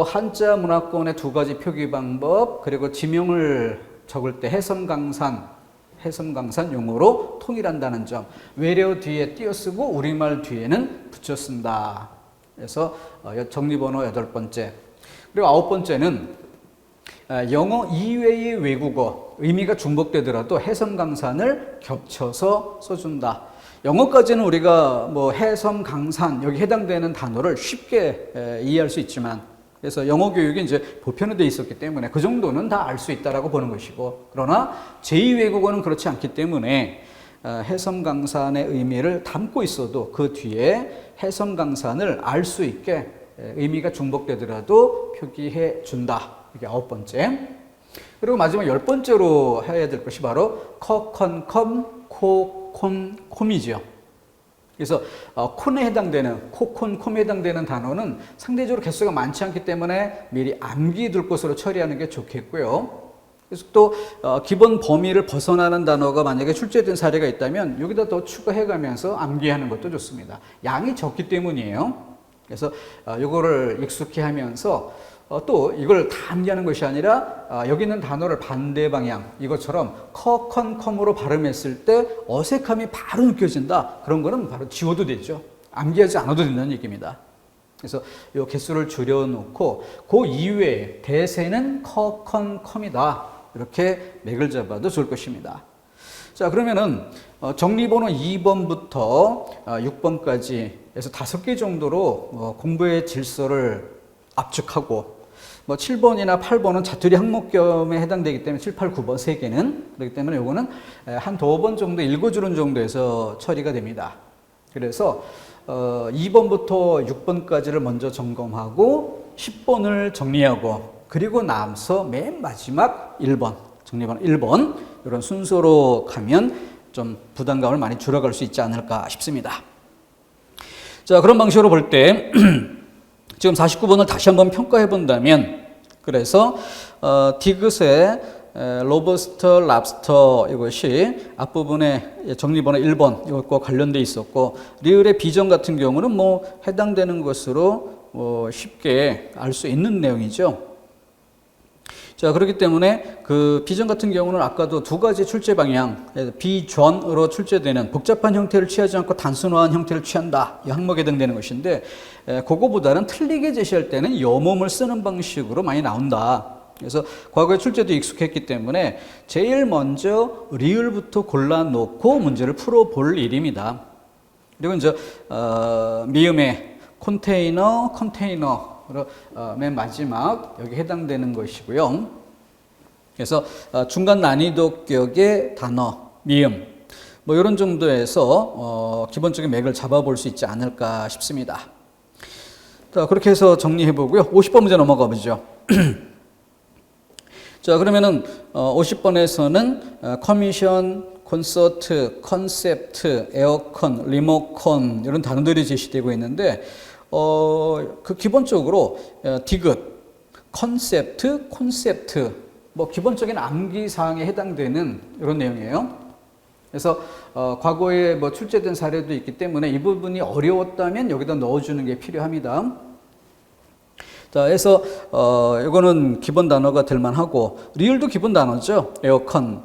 한자 문화권의 두 가지 표기 방법, 그리고 지명을 적을 때 해섬강산 용어로 통일한다는 점, 외래어 뒤에 띄어쓰고 우리말 뒤에는 붙여 쓴다. 그래서 정리번호 8번째. 그리고 9번째는 영어 이외의 외국어, 의미가 중복되더라도 해섬강산을 겹쳐서 써준다. 영어까지는 우리가 뭐 해섬, 강산 여기 해당되는 단어를 쉽게 이해할 수 있지만, 그래서 영어 교육이 이제 보편화되어 있었기 때문에 그 정도는 다 알 수 있다라고 보는 것이고, 그러나 제2외국어는 그렇지 않기 때문에 해섬, 강산의 의미를 담고 있어도 그 뒤에 해섬, 강산을 알 수 있게 의미가 중복되더라도 표기해 준다. 이게 9번째. 그리고 마지막 10번째로 해야 될 것이 바로 커, 컨, 컴, 코, 콘, 콤이죠. 그래서 콘에 해당되는, 코, 콘, 콤에 해당되는 단어는 상대적으로 개수가 많지 않기 때문에 미리 암기둘 것으로 처리하는 게 좋겠고요. 그래서 또 기본 범위를 벗어나는 단어가 만약에 출제된 사례가 있다면 여기다 더 추가해가면서 암기하는 것도 좋습니다. 양이 적기 때문이에요. 그래서 이거를 익숙해 하면서 또 이걸 다 암기하는 것이 아니라 여기 있는 단어를 반대 방향, 이것처럼 커, 컨, 컴으로 발음했을 때 어색함이 바로 느껴진다. 그런 거는 바로 지워도 되죠. 암기하지 않아도 된다는 얘기입니다. 그래서 이 개수를 줄여놓고 그 이외에 대세는 커, 컨, 컴이다. 이렇게 맥을 잡아도 좋을 것입니다. 자, 그러면은 정리번호 2번부터 6번까지 해서 5개 정도로 공부의 질서를 압축하고, 뭐 7번이나 8번은 자투리 항목겸에 해당되기 때문에 7, 8, 9번 3개는 그렇기 때문에 이거는 한 2번 정도 읽어주는 정도에서 처리가 됩니다. 그래서 2번부터 6번까지를 먼저 점검하고 10번을 정리하고, 그리고 나서 맨 마지막 1번, 정리번호 1번 이런 순서로 가면 좀 부담감을 많이 줄여갈 수 있지 않을까 싶습니다. 자, 그런 방식으로 볼 때 지금 49번을 다시 한번 평가해 본다면, 그래서 디귿의 로버스터, 랍스터 이것이 앞부분에 정리번호 1번 이것과 관련돼 있었고, 리을의 비전 같은 경우는 뭐 해당되는 것으로 쉽게 알 수 있는 내용이죠. 자, 그렇기 때문에 그 비전 같은 경우는 아까도 2가지 출제 방향, 비전으로 출제되는 복잡한 형태를 취하지 않고 단순화한 형태를 취한다. 이 항목에 해당되는 것인데, 그거보다는 틀리게 제시할 때는 여몸을 쓰는 방식으로 많이 나온다. 그래서 과거에 출제도 익숙했기 때문에 제일 먼저 리을부터 골라놓고 문제를 풀어볼 일입니다. 그리고 이제 미음의 컨테이너, 맨 마지막 여기 해당되는 것이고요. 그래서 중간 난이도격의 단어, 미음 뭐 이런 정도에서 기본적인 맥을 잡아볼 수 있지 않을까 싶습니다. 자, 그렇게 해서 정리해 보고요. 50번 문제 넘어가 보죠. 자, 그러면은 50번에서는 커미션, 콘서트, 컨셉트, 에어컨, 리모컨 이런 단어들이 제시되고 있는데, 그 기본적으로 디귿, 컨셉트, 콘셉트 뭐 기본적인 암기 사항에 해당되는 이런 내용이에요. 그래서 과거에 뭐 출제된 사례도 있기 때문에 이 부분이 어려웠다면 여기다 넣어주는 게 필요합니다. 자, 그래서 이거는 기본 단어가 될 만하고, 리을도 기본 단어죠. 에어컨.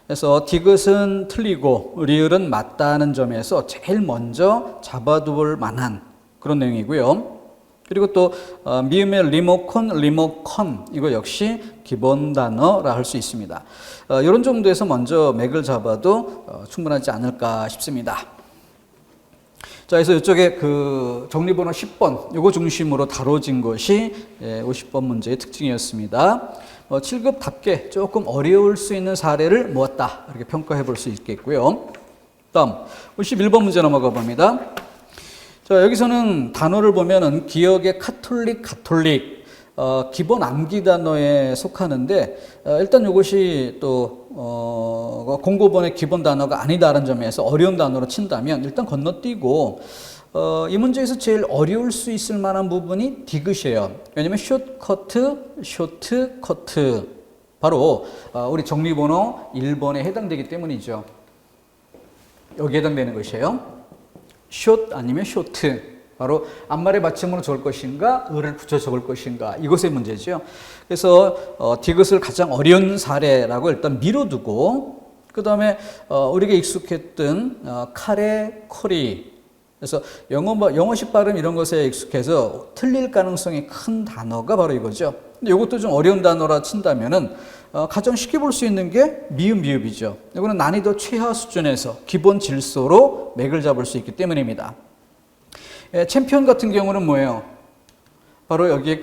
그래서 디귿은 틀리고 리을은 맞다는 점에서 제일 먼저 잡아둘 만한 그런 내용이고요. 그리고 또 미음의 리모컨 이거 역시 기본 단어라 할 수 있습니다. 이런 정도에서 먼저 맥을 잡아도 충분하지 않을까 싶습니다. 자, 그래서 이쪽에 그 정리번호 10번 이거 중심으로 다뤄진 것이 50번 문제의 특징이었습니다. 7급답게 조금 어려울 수 있는 사례를 모았다, 이렇게 평가해 볼 수 있겠고요. 다음 51번 문제 넘어가 봅니다. 자, 여기서는 단어를 보면은 기억의 가톨릭, 기본 암기 단어에 속하는데, 일단 이것이 또 공고본의 기본 단어가 아니다라는 점에서 어려운 단어로 친다면 일단 건너뛰고, 이 문제에서 제일 어려울 수 있을 만한 부분이 디귿이에요. 왜냐면 쇼트커트 바로 우리 정리번호 1번에 해당되기 때문이죠. 여기에 해당되는 것이에요. 숏 아니면 쇼트, 바로 앞말의 받침으로 적을 것인가, 을을 붙여 적을 것인가, 이것의 문제죠. 그래서 디귿을 가장 어려운 사례라고 일단 미뤄두고, 그 다음에 우리가 익숙했던 카레, 코리, 그래서 영어식 발음 이런 것에 익숙해서 틀릴 가능성이 큰 단어가 바로 이거죠. 근데 이것도 좀 어려운 단어라 친다면은 가장 쉽게 볼 수 있는 게 미음, 비읍이죠. 이거는 난이도 최하 수준에서 기본 질서로 맥을 잡을 수 있기 때문입니다. 챔피언 같은 경우는 뭐예요? 바로 여기에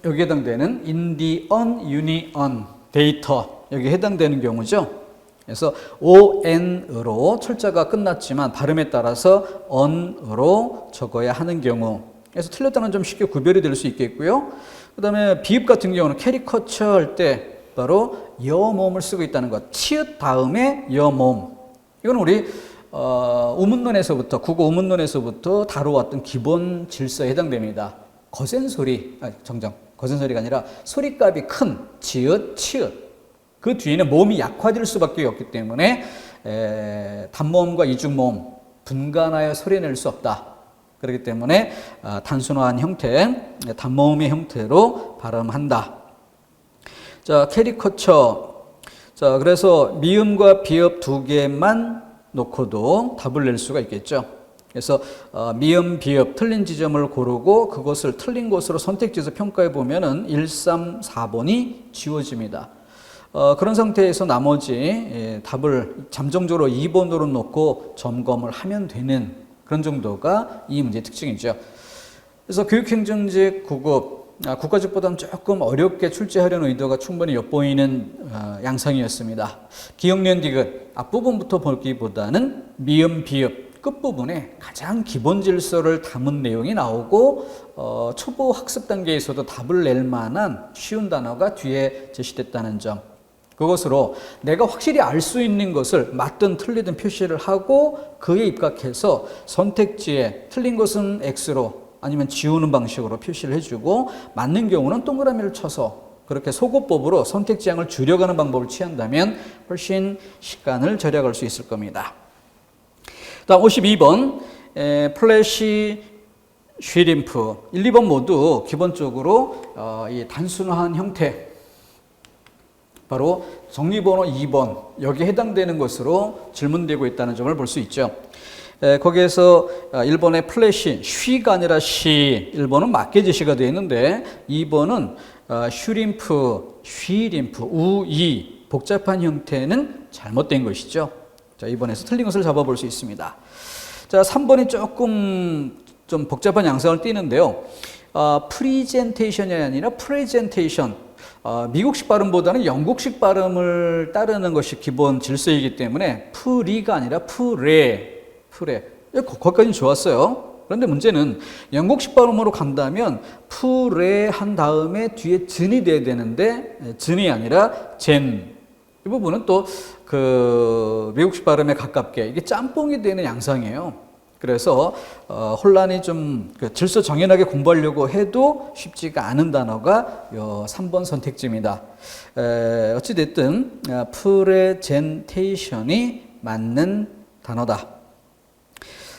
해당되는 인디언 유니언 데이터 여기에 해당되는 경우죠. 그래서 on으로 철자가 끝났지만 발음에 따라서 on으로 적어야 하는 경우. 그래서 틀렸다는 점 쉽게 구별이 될 수 있겠고요. 그 다음에 비읍 같은 경우는 캐리커처 할 때 바로 여몸을 쓰고 있다는 것. 치읓 다음에 여몸. 이건 우리 우문론에서부터 국어 우문론에서부터 다뤄왔던 기본 질서에 해당됩니다. 거센 소리, 거센 소리가 아니라 소리값이 큰 지읒, 치읓. 그 뒤에는 몸이 약화될 수밖에 없기 때문에 단모음과 이중모음 분간하여 소리낼 수 없다. 그렇기 때문에 단순화한 형태, 단모음의 형태로 발음한다. 자, 캐리커처. 자, 그래서 미음과 비읍 두 개만 놓고도 답을 낼 수가 있겠죠. 그래서 미음, 비읍 틀린 지점을 고르고 그것을 틀린 것으로 선택지에서 평가해 보면은 1, 3, 4번이 지워집니다. 그런 상태에서 나머지 답을 잠정적으로 2번으로 놓고 점검을 하면 되는 그런 정도가 이 문제의 특징이죠. 그래서 교육행정직 9급, 국가직보다는 조금 어렵게 출제하려는 의도가 충분히 엿보이는 양상이었습니다. 기억년 디귿 앞부분부터 보기보다는 미음, 비읍 끝부분에 가장 기본 질서를 담은 내용이 나오고 초보 학습 단계에서도 답을 낼 만한 쉬운 단어가 뒤에 제시됐다는 점. 그것으로 내가 확실히 알 수 있는 것을 맞든 틀리든 표시를 하고 그에 입각해서 선택지에 틀린 것은 X로 아니면 지우는 방식으로 표시를 해주고 맞는 경우는 동그라미를 쳐서 그렇게 소거법으로 선택지향을 줄여가는 방법을 취한다면 훨씬 시간을 절약할 수 있을 겁니다. 다음 52번 플래시 쉬림프 1, 2번 모두 기본적으로 이 단순화한 형태 바로 정리번호 2번 여기에 해당되는 것으로 질문되고 있다는 점을 볼 수 있죠. 거기에서 1번의 플래시, 쉬가 아니라 시, 1번은 맞게 제시가 되어 있는데 2번은 슈림프, 쉬림프, 우이 복잡한 형태는 잘못된 것이죠. 자, 2번에서 틀린 것을 잡아볼 수 있습니다. 자, 3번이 조금 좀 복잡한 양상을 띠는데요. 프리젠테이션이 아니라 프레젠테이션. 미국식 발음보다는 영국식 발음을 따르는 것이 기본 질서이기 때문에 프리가 아니라 프레. 거기까지는 좋았어요. 그런데 문제는 영국식 발음으로 간다면 프레 한 다음에 뒤에 즌이 돼야 되는데 즌이 아니라 젠. 이 부분은 또 그 미국식 발음에 가깝게 이게 짬뽕이 되는 양상이에요. 그래서 혼란이 좀 질서 정연하게 공부하려고 해도 쉽지가 않은 단어가 3번 선택지입니다. 어찌됐든 프레젠테이션이 맞는 단어다.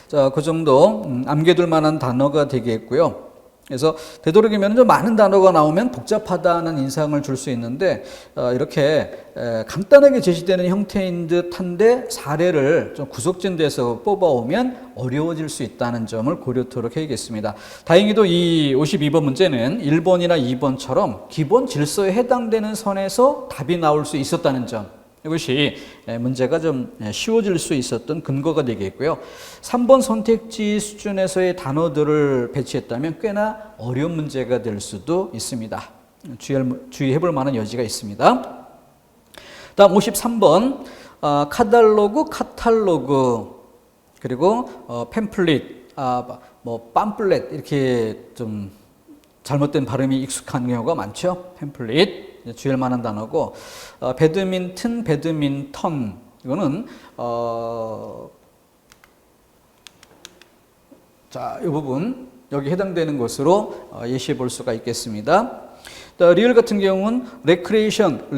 자, 그 정도 암기해둘 만한 단어가 되겠고요. 그래서 되도록이면 좀 많은 단어가 나오면 복잡하다는 인상을 줄 수 있는데 이렇게 간단하게 제시되는 형태인 듯한데 사례를 좀 구석진돼서 뽑아오면 어려워질 수 있다는 점을 고려토록 해야겠습니다. 다행히도 이 52번 문제는 1번이나 2번처럼 기본 질서에 해당되는 선에서 답이 나올 수 있었다는 점. 이것이 문제가 좀 쉬워질 수 있었던 근거가 되겠고요. 3번 선택지 수준에서의 단어들을 배치했다면 꽤나 어려운 문제가 될 수도 있습니다. 주의해 볼 만한 여지가 있습니다. 다음 53번 카탈로그 그리고 팸플릿 팜플렛 이렇게 좀 잘못된 발음이 익숙한 경우가 많죠. 팸플릿 주의할 만한 단어고 배드민턴 이거는 자, 이 부분 여기 해당되는 것으로 예시해 볼 수가 있겠습니다. 리을 같은 경우는 레크리에이션.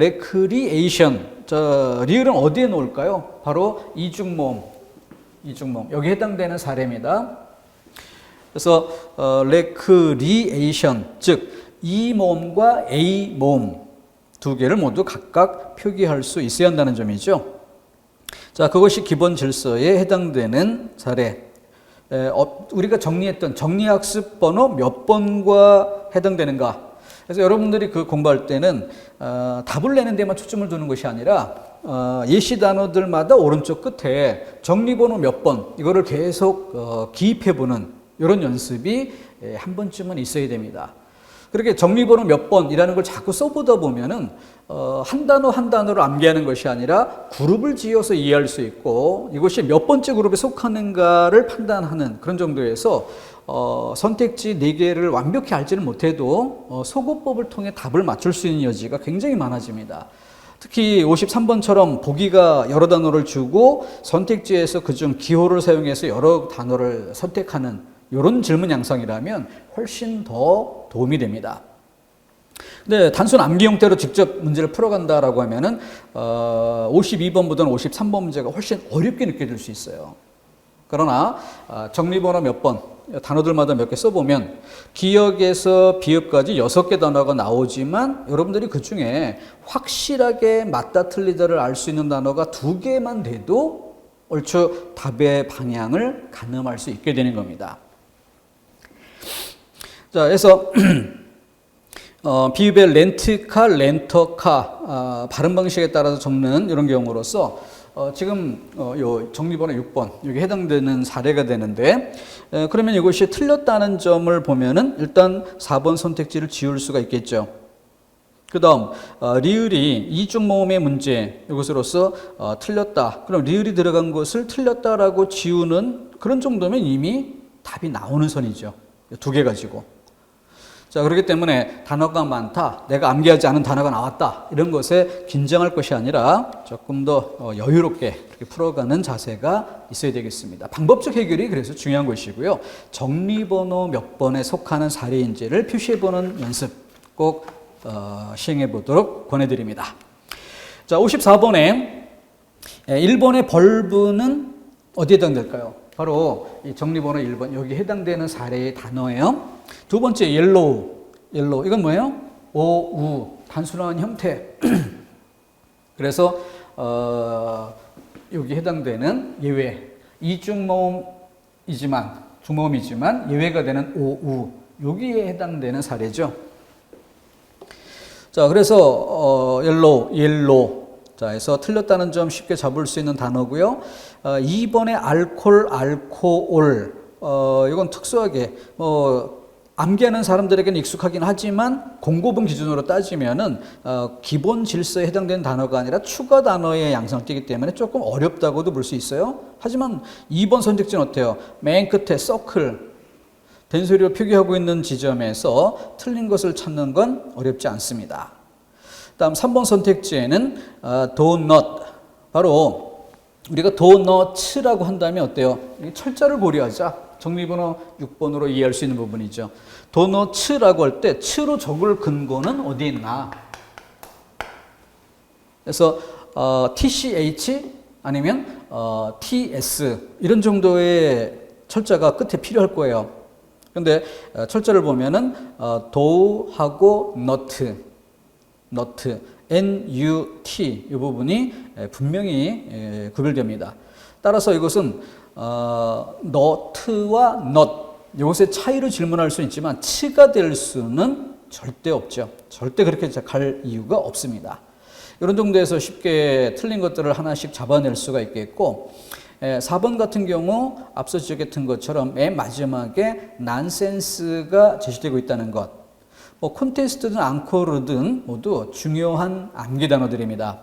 자, 리을은 어디에 놓을까요? 바로 이중모음 여기 해당되는 사례입니다. 그래서 레크리에이션 즉 이 모음과 A 모음 두 개를 모두 각각 표기할 수 있어야 한다는 점이죠. 자, 그것이 기본 질서에 해당되는 사례. 우리가 정리했던 정리학습 번호 몇 번과 해당되는가. 그래서 여러분들이 그 공부할 때는 답을 내는 데만 초점을 두는 것이 아니라 예시 단어들마다 오른쪽 끝에 정리번호 몇 번 이거를 계속 기입해보는 이런 연습이 한 번쯤은 있어야 됩니다. 그렇게 정리번호 몇 번이라는 걸 자꾸 써보다 보면은 한 단어 한 단어를 암기하는 것이 아니라 그룹을 지어서 이해할 수 있고 이것이 몇 번째 그룹에 속하는가를 판단하는 그런 정도에서 선택지 4개를 완벽히 알지는 못해도 소거법을 통해 답을 맞출 수 있는 여지가 굉장히 많아집니다. 특히 53번처럼 보기가 여러 단어를 주고 선택지에서 그중 기호를 사용해서 여러 단어를 선택하는 이런 질문 양상이라면 훨씬 더 도움이 됩니다. 근데 단순 암기 형태로 직접 문제를 풀어간다라고 하면은 52번보다는 53번 문제가 훨씬 어렵게 느껴질 수 있어요. 그러나 정리번호 몇 번, 단어들마다 몇 개 써보면 기역에서 비읍까지 6개 단어가 나오지만 여러분들이 그 중에 확실하게 맞다 틀리다를 알 수 있는 단어가 2개만 돼도 얼추 답의 방향을 가늠할 수 있게 되는 겁니다. 자, 그래서 비읍의 렌트카, 렌터카 발음 방식에 따라서 적는 이런 경우로서 지금 요 정리번호 6번 여기 해당되는 사례가 되는데 그러면 이것이 틀렸다는 점을 보면은 일단 4번 선택지를 지울 수가 있겠죠. 그 다음 리을이 이중 모음의 문제 이것으로서 틀렸다. 그럼 리을이 들어간 것을 틀렸다라고 지우는 그런 정도면 이미 답이 나오는 선이죠. 2개 가지고. 자, 그렇기 때문에 단어가 많다, 내가 암기하지 않은 단어가 나왔다 이런 것에 긴장할 것이 아니라 조금 더 여유롭게 이렇게 풀어가는 자세가 있어야 되겠습니다. 방법적 해결이 그래서 중요한 것이고요. 정리번호 몇 번에 속하는 사례인지를 표시해보는 연습 꼭 시행해 보도록 권해드립니다. 자, 54번에 1번의 벌브는 어디에 해당될까요? 바로 이 정리번호 1번 여기 해당되는 사례의 단어예요. 두 번째 옐로우 이건 뭐예요? 오우 단순한 형태. 그래서 여기 해당되는 예외 이중모음이지만 중모음이지만 예외가 되는 오우 여기에 해당되는 사례죠. 자, 그래서 옐로우 자, 해서 틀렸다는 점 쉽게 잡을 수 있는 단어고요. 2번의 알코올 이건 특수하게 암기하는 사람들에게는 익숙하긴 하지만 공고분 기준으로 따지면은 기본 질서에 해당되는 단어가 아니라 추가 단어의 양상을 띠기 때문에 조금 어렵다고도 볼 수 있어요. 하지만 2번 선택지는 어때요? 맨 끝에 서클 된소리로 표기하고 있는 지점에서 틀린 것을 찾는 건 어렵지 않습니다. 다음 3번 선택지에는 도넛 바로 우리가 도너츠라고 한다면 어때요? 철자를 고려하자. 정리번호 6번으로 이해할 수 있는 부분이죠. 도너츠라고 할 때 츠로 적을 근거는 어디에 있나? 그래서 TCH 아니면 TS 이런 정도의 철자가 끝에 필요할 거예요. 그런데 철자를 보면은 도하고 너트 NUT 이 부분이 분명히 구별됩니다. 따라서 이것은 너트와 not 이것의 차이로 질문할 수 있지만 츠가 될 수는 절대 없죠. 절대 그렇게 갈 이유가 없습니다. 이런 정도에서 쉽게 틀린 것들을 하나씩 잡아낼 수가 있겠고 4번 같은 경우 앞서 지적했던 것처럼 맨 마지막에 난센스가 제시되고 있다는 것 콘테스트든 앙코르든 모두 중요한 암기 단어들입니다.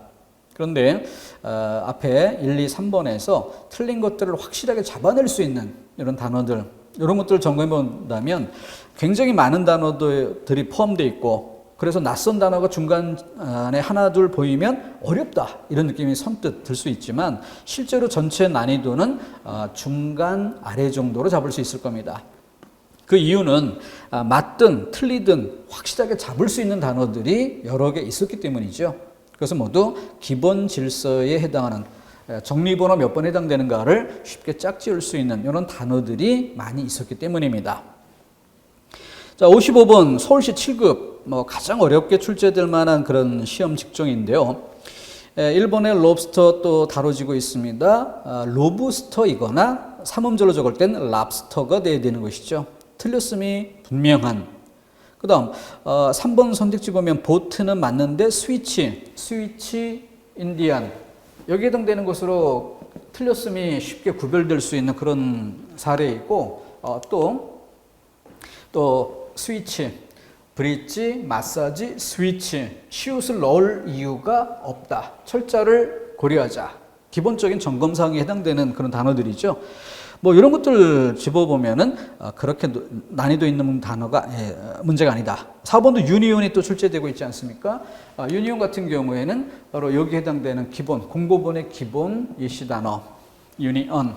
그런데 앞에 1, 2, 3번에서 틀린 것들을 확실하게 잡아낼 수 있는 이런 단어들 이런 것들을 점검해 본다면 굉장히 많은 단어들이 포함되어 있고 그래서 낯선 단어가 중간에 하나 둘 보이면 어렵다 이런 느낌이 선뜻 들 수 있지만 실제로 전체 난이도는 중간 아래 정도로 잡을 수 있을 겁니다. 그 이유는 맞든 틀리든 확실하게 잡을 수 있는 단어들이 여러 개 있었기 때문이죠. 그래서 모두 기본 질서에 해당하는 정리번호 몇 번 해당되는가를 쉽게 짝지을 수 있는 이런 단어들이 많이 있었기 때문입니다. 자, 55번 서울시 7급 가장 어렵게 출제될 만한 그런 시험 직종인데요. 1번의 롭스터 또 다뤄지고 있습니다. 로브스터이거나 삼음절로 적을 땐 랍스터가 돼야 되는 것이죠. 틀렸음이 분명한. 그 다음 3번 선택지 보면 보트는 맞는데 스위치, 인디안 여기에 해당되는 것으로 틀렸음이 쉽게 구별될 수 있는 그런 사례이고 또 스위치, 브릿지, 마사지, 스위치, 시옷을 넣을 이유가 없다. 철자를 고려하자. 기본적인 점검사항에 해당되는 그런 단어들이죠. 뭐 이런 것들 집어보면은 그렇게 난이도 있는 단어가 문제가 아니다. 4번도 유니온이 또 출제되고 있지 않습니까? 유니온 같은 경우에는 바로 여기에 해당되는 기본, 공고본의 기본 예시 단어 유니온.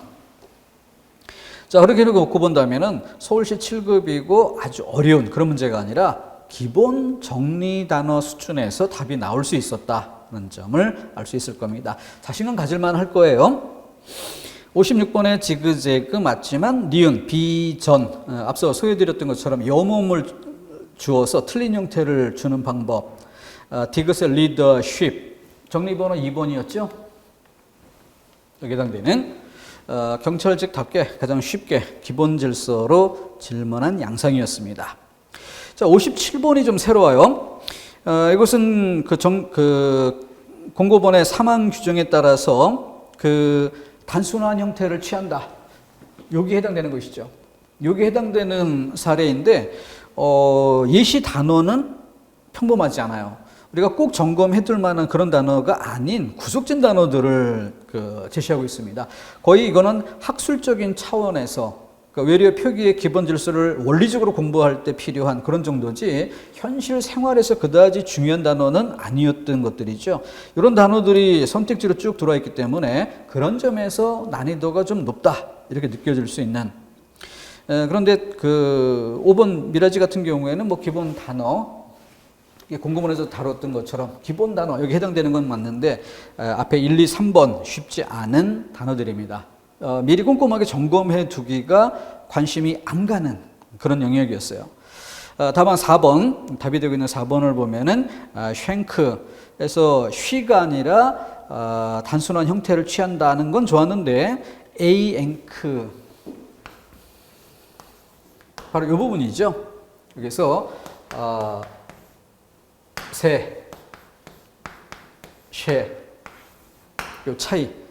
자, 그렇게 놓고 본다면은 서울시 7급이고 아주 어려운 그런 문제가 아니라 기본 정리 단어 수준에서 답이 나올 수 있었다는 점을 알 수 있을 겁니다. 자신감 가질만 할 거예요. 56번의 지그재그 맞지만 니은, 비전, 앞서 소개해드렸던 것처럼 여몸을 주어서 틀린 형태를 주는 방법. 디귿의 리더십, 정리번호 2번이었죠. 여기에 해당되는 경찰직답게 가장 쉽게 기본 질서로 질문한 양상이었습니다. 자, 57번이 좀 새로워요. 이것은 공고본의 사망 규정에 따라서 단순한 형태를 취한다. 여기에 해당되는 것이죠. 여기에 해당되는 사례인데 예시 단어는 평범하지 않아요. 우리가 꼭 점검해둘 만한 그런 단어가 아닌 구속진 단어들을 제시하고 있습니다. 거의 이거는 학술적인 차원에서 외래 표기의 기본 질서를 원리적으로 공부할 때 필요한 그런 정도지 현실 생활에서 그다지 중요한 단어는 아니었던 것들이죠. 이런 단어들이 선택지로 쭉 들어와 있기 때문에 그런 점에서 난이도가 좀 높다 이렇게 느껴질 수 있는. 그런데 5번 미라지 같은 경우에는 뭐 기본 단어 공고문에서 다뤘던 것처럼 기본 단어 여기 해당되는 건 맞는데 앞에 1, 2, 3번 쉽지 않은 단어들입니다. 미리 꼼꼼하게 점검해 두기가 관심이 안 가는 그런 영역이었어요. 다만 4번, 답이 되고 있는 4번을 보면은 쉔크에서 쉬가 아니라 단순한 형태를 취한다는 건 좋았는데 에이앵크 바로 이 부분이죠. 여기서 새, 쉐, 요 차이.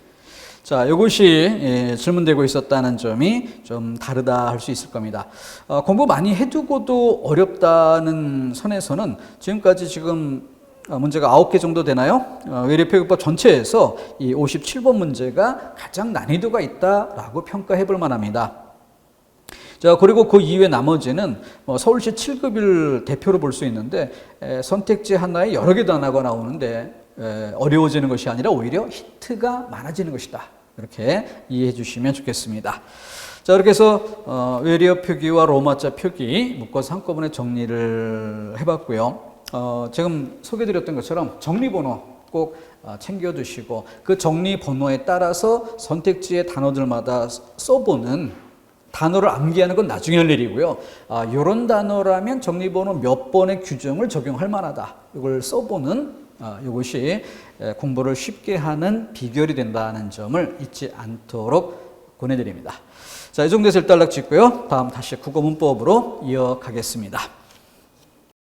자, 이것이 질문되고 있었다는 점이 좀 다르다 할 수 있을 겁니다. 공부 많이 해두고도 어렵다는 선에서는 지금까지 지금 문제가 9개 정도 되나요? 외래표기법 전체에서 이 57번 문제가 가장 난이도가 있다라고 평가해 볼 만합니다. 자, 그리고 그 이외 나머지는 서울시 7급을 대표로 볼 수 있는데 선택지 하나에 여러 개 단어가 나오는데 어려워지는 것이 아니라 오히려 히트가 많아지는 것이다. 이렇게 이해해 주시면 좋겠습니다. 자, 이렇게 해서 외래어 표기와 로마자 표기 묶어서 한꺼번에 정리를 해봤고요. 지금 소개드렸던 것처럼 정리번호 꼭 챙겨두시고 그 정리번호에 따라서 선택지의 단어들마다 써보는 단어를 암기하는 건 나중에 할 일이고요. 이런 단어라면 정리번호 몇 번의 규정을 적용할 만하다. 이걸 써보는 이것이 공부를 쉽게 하는 비결이 된다는 점을 잊지 않도록 권해드립니다. 자, 이 정도에서 일단락 짓고요. 다음 다시 국어 문법으로 이어가겠습니다.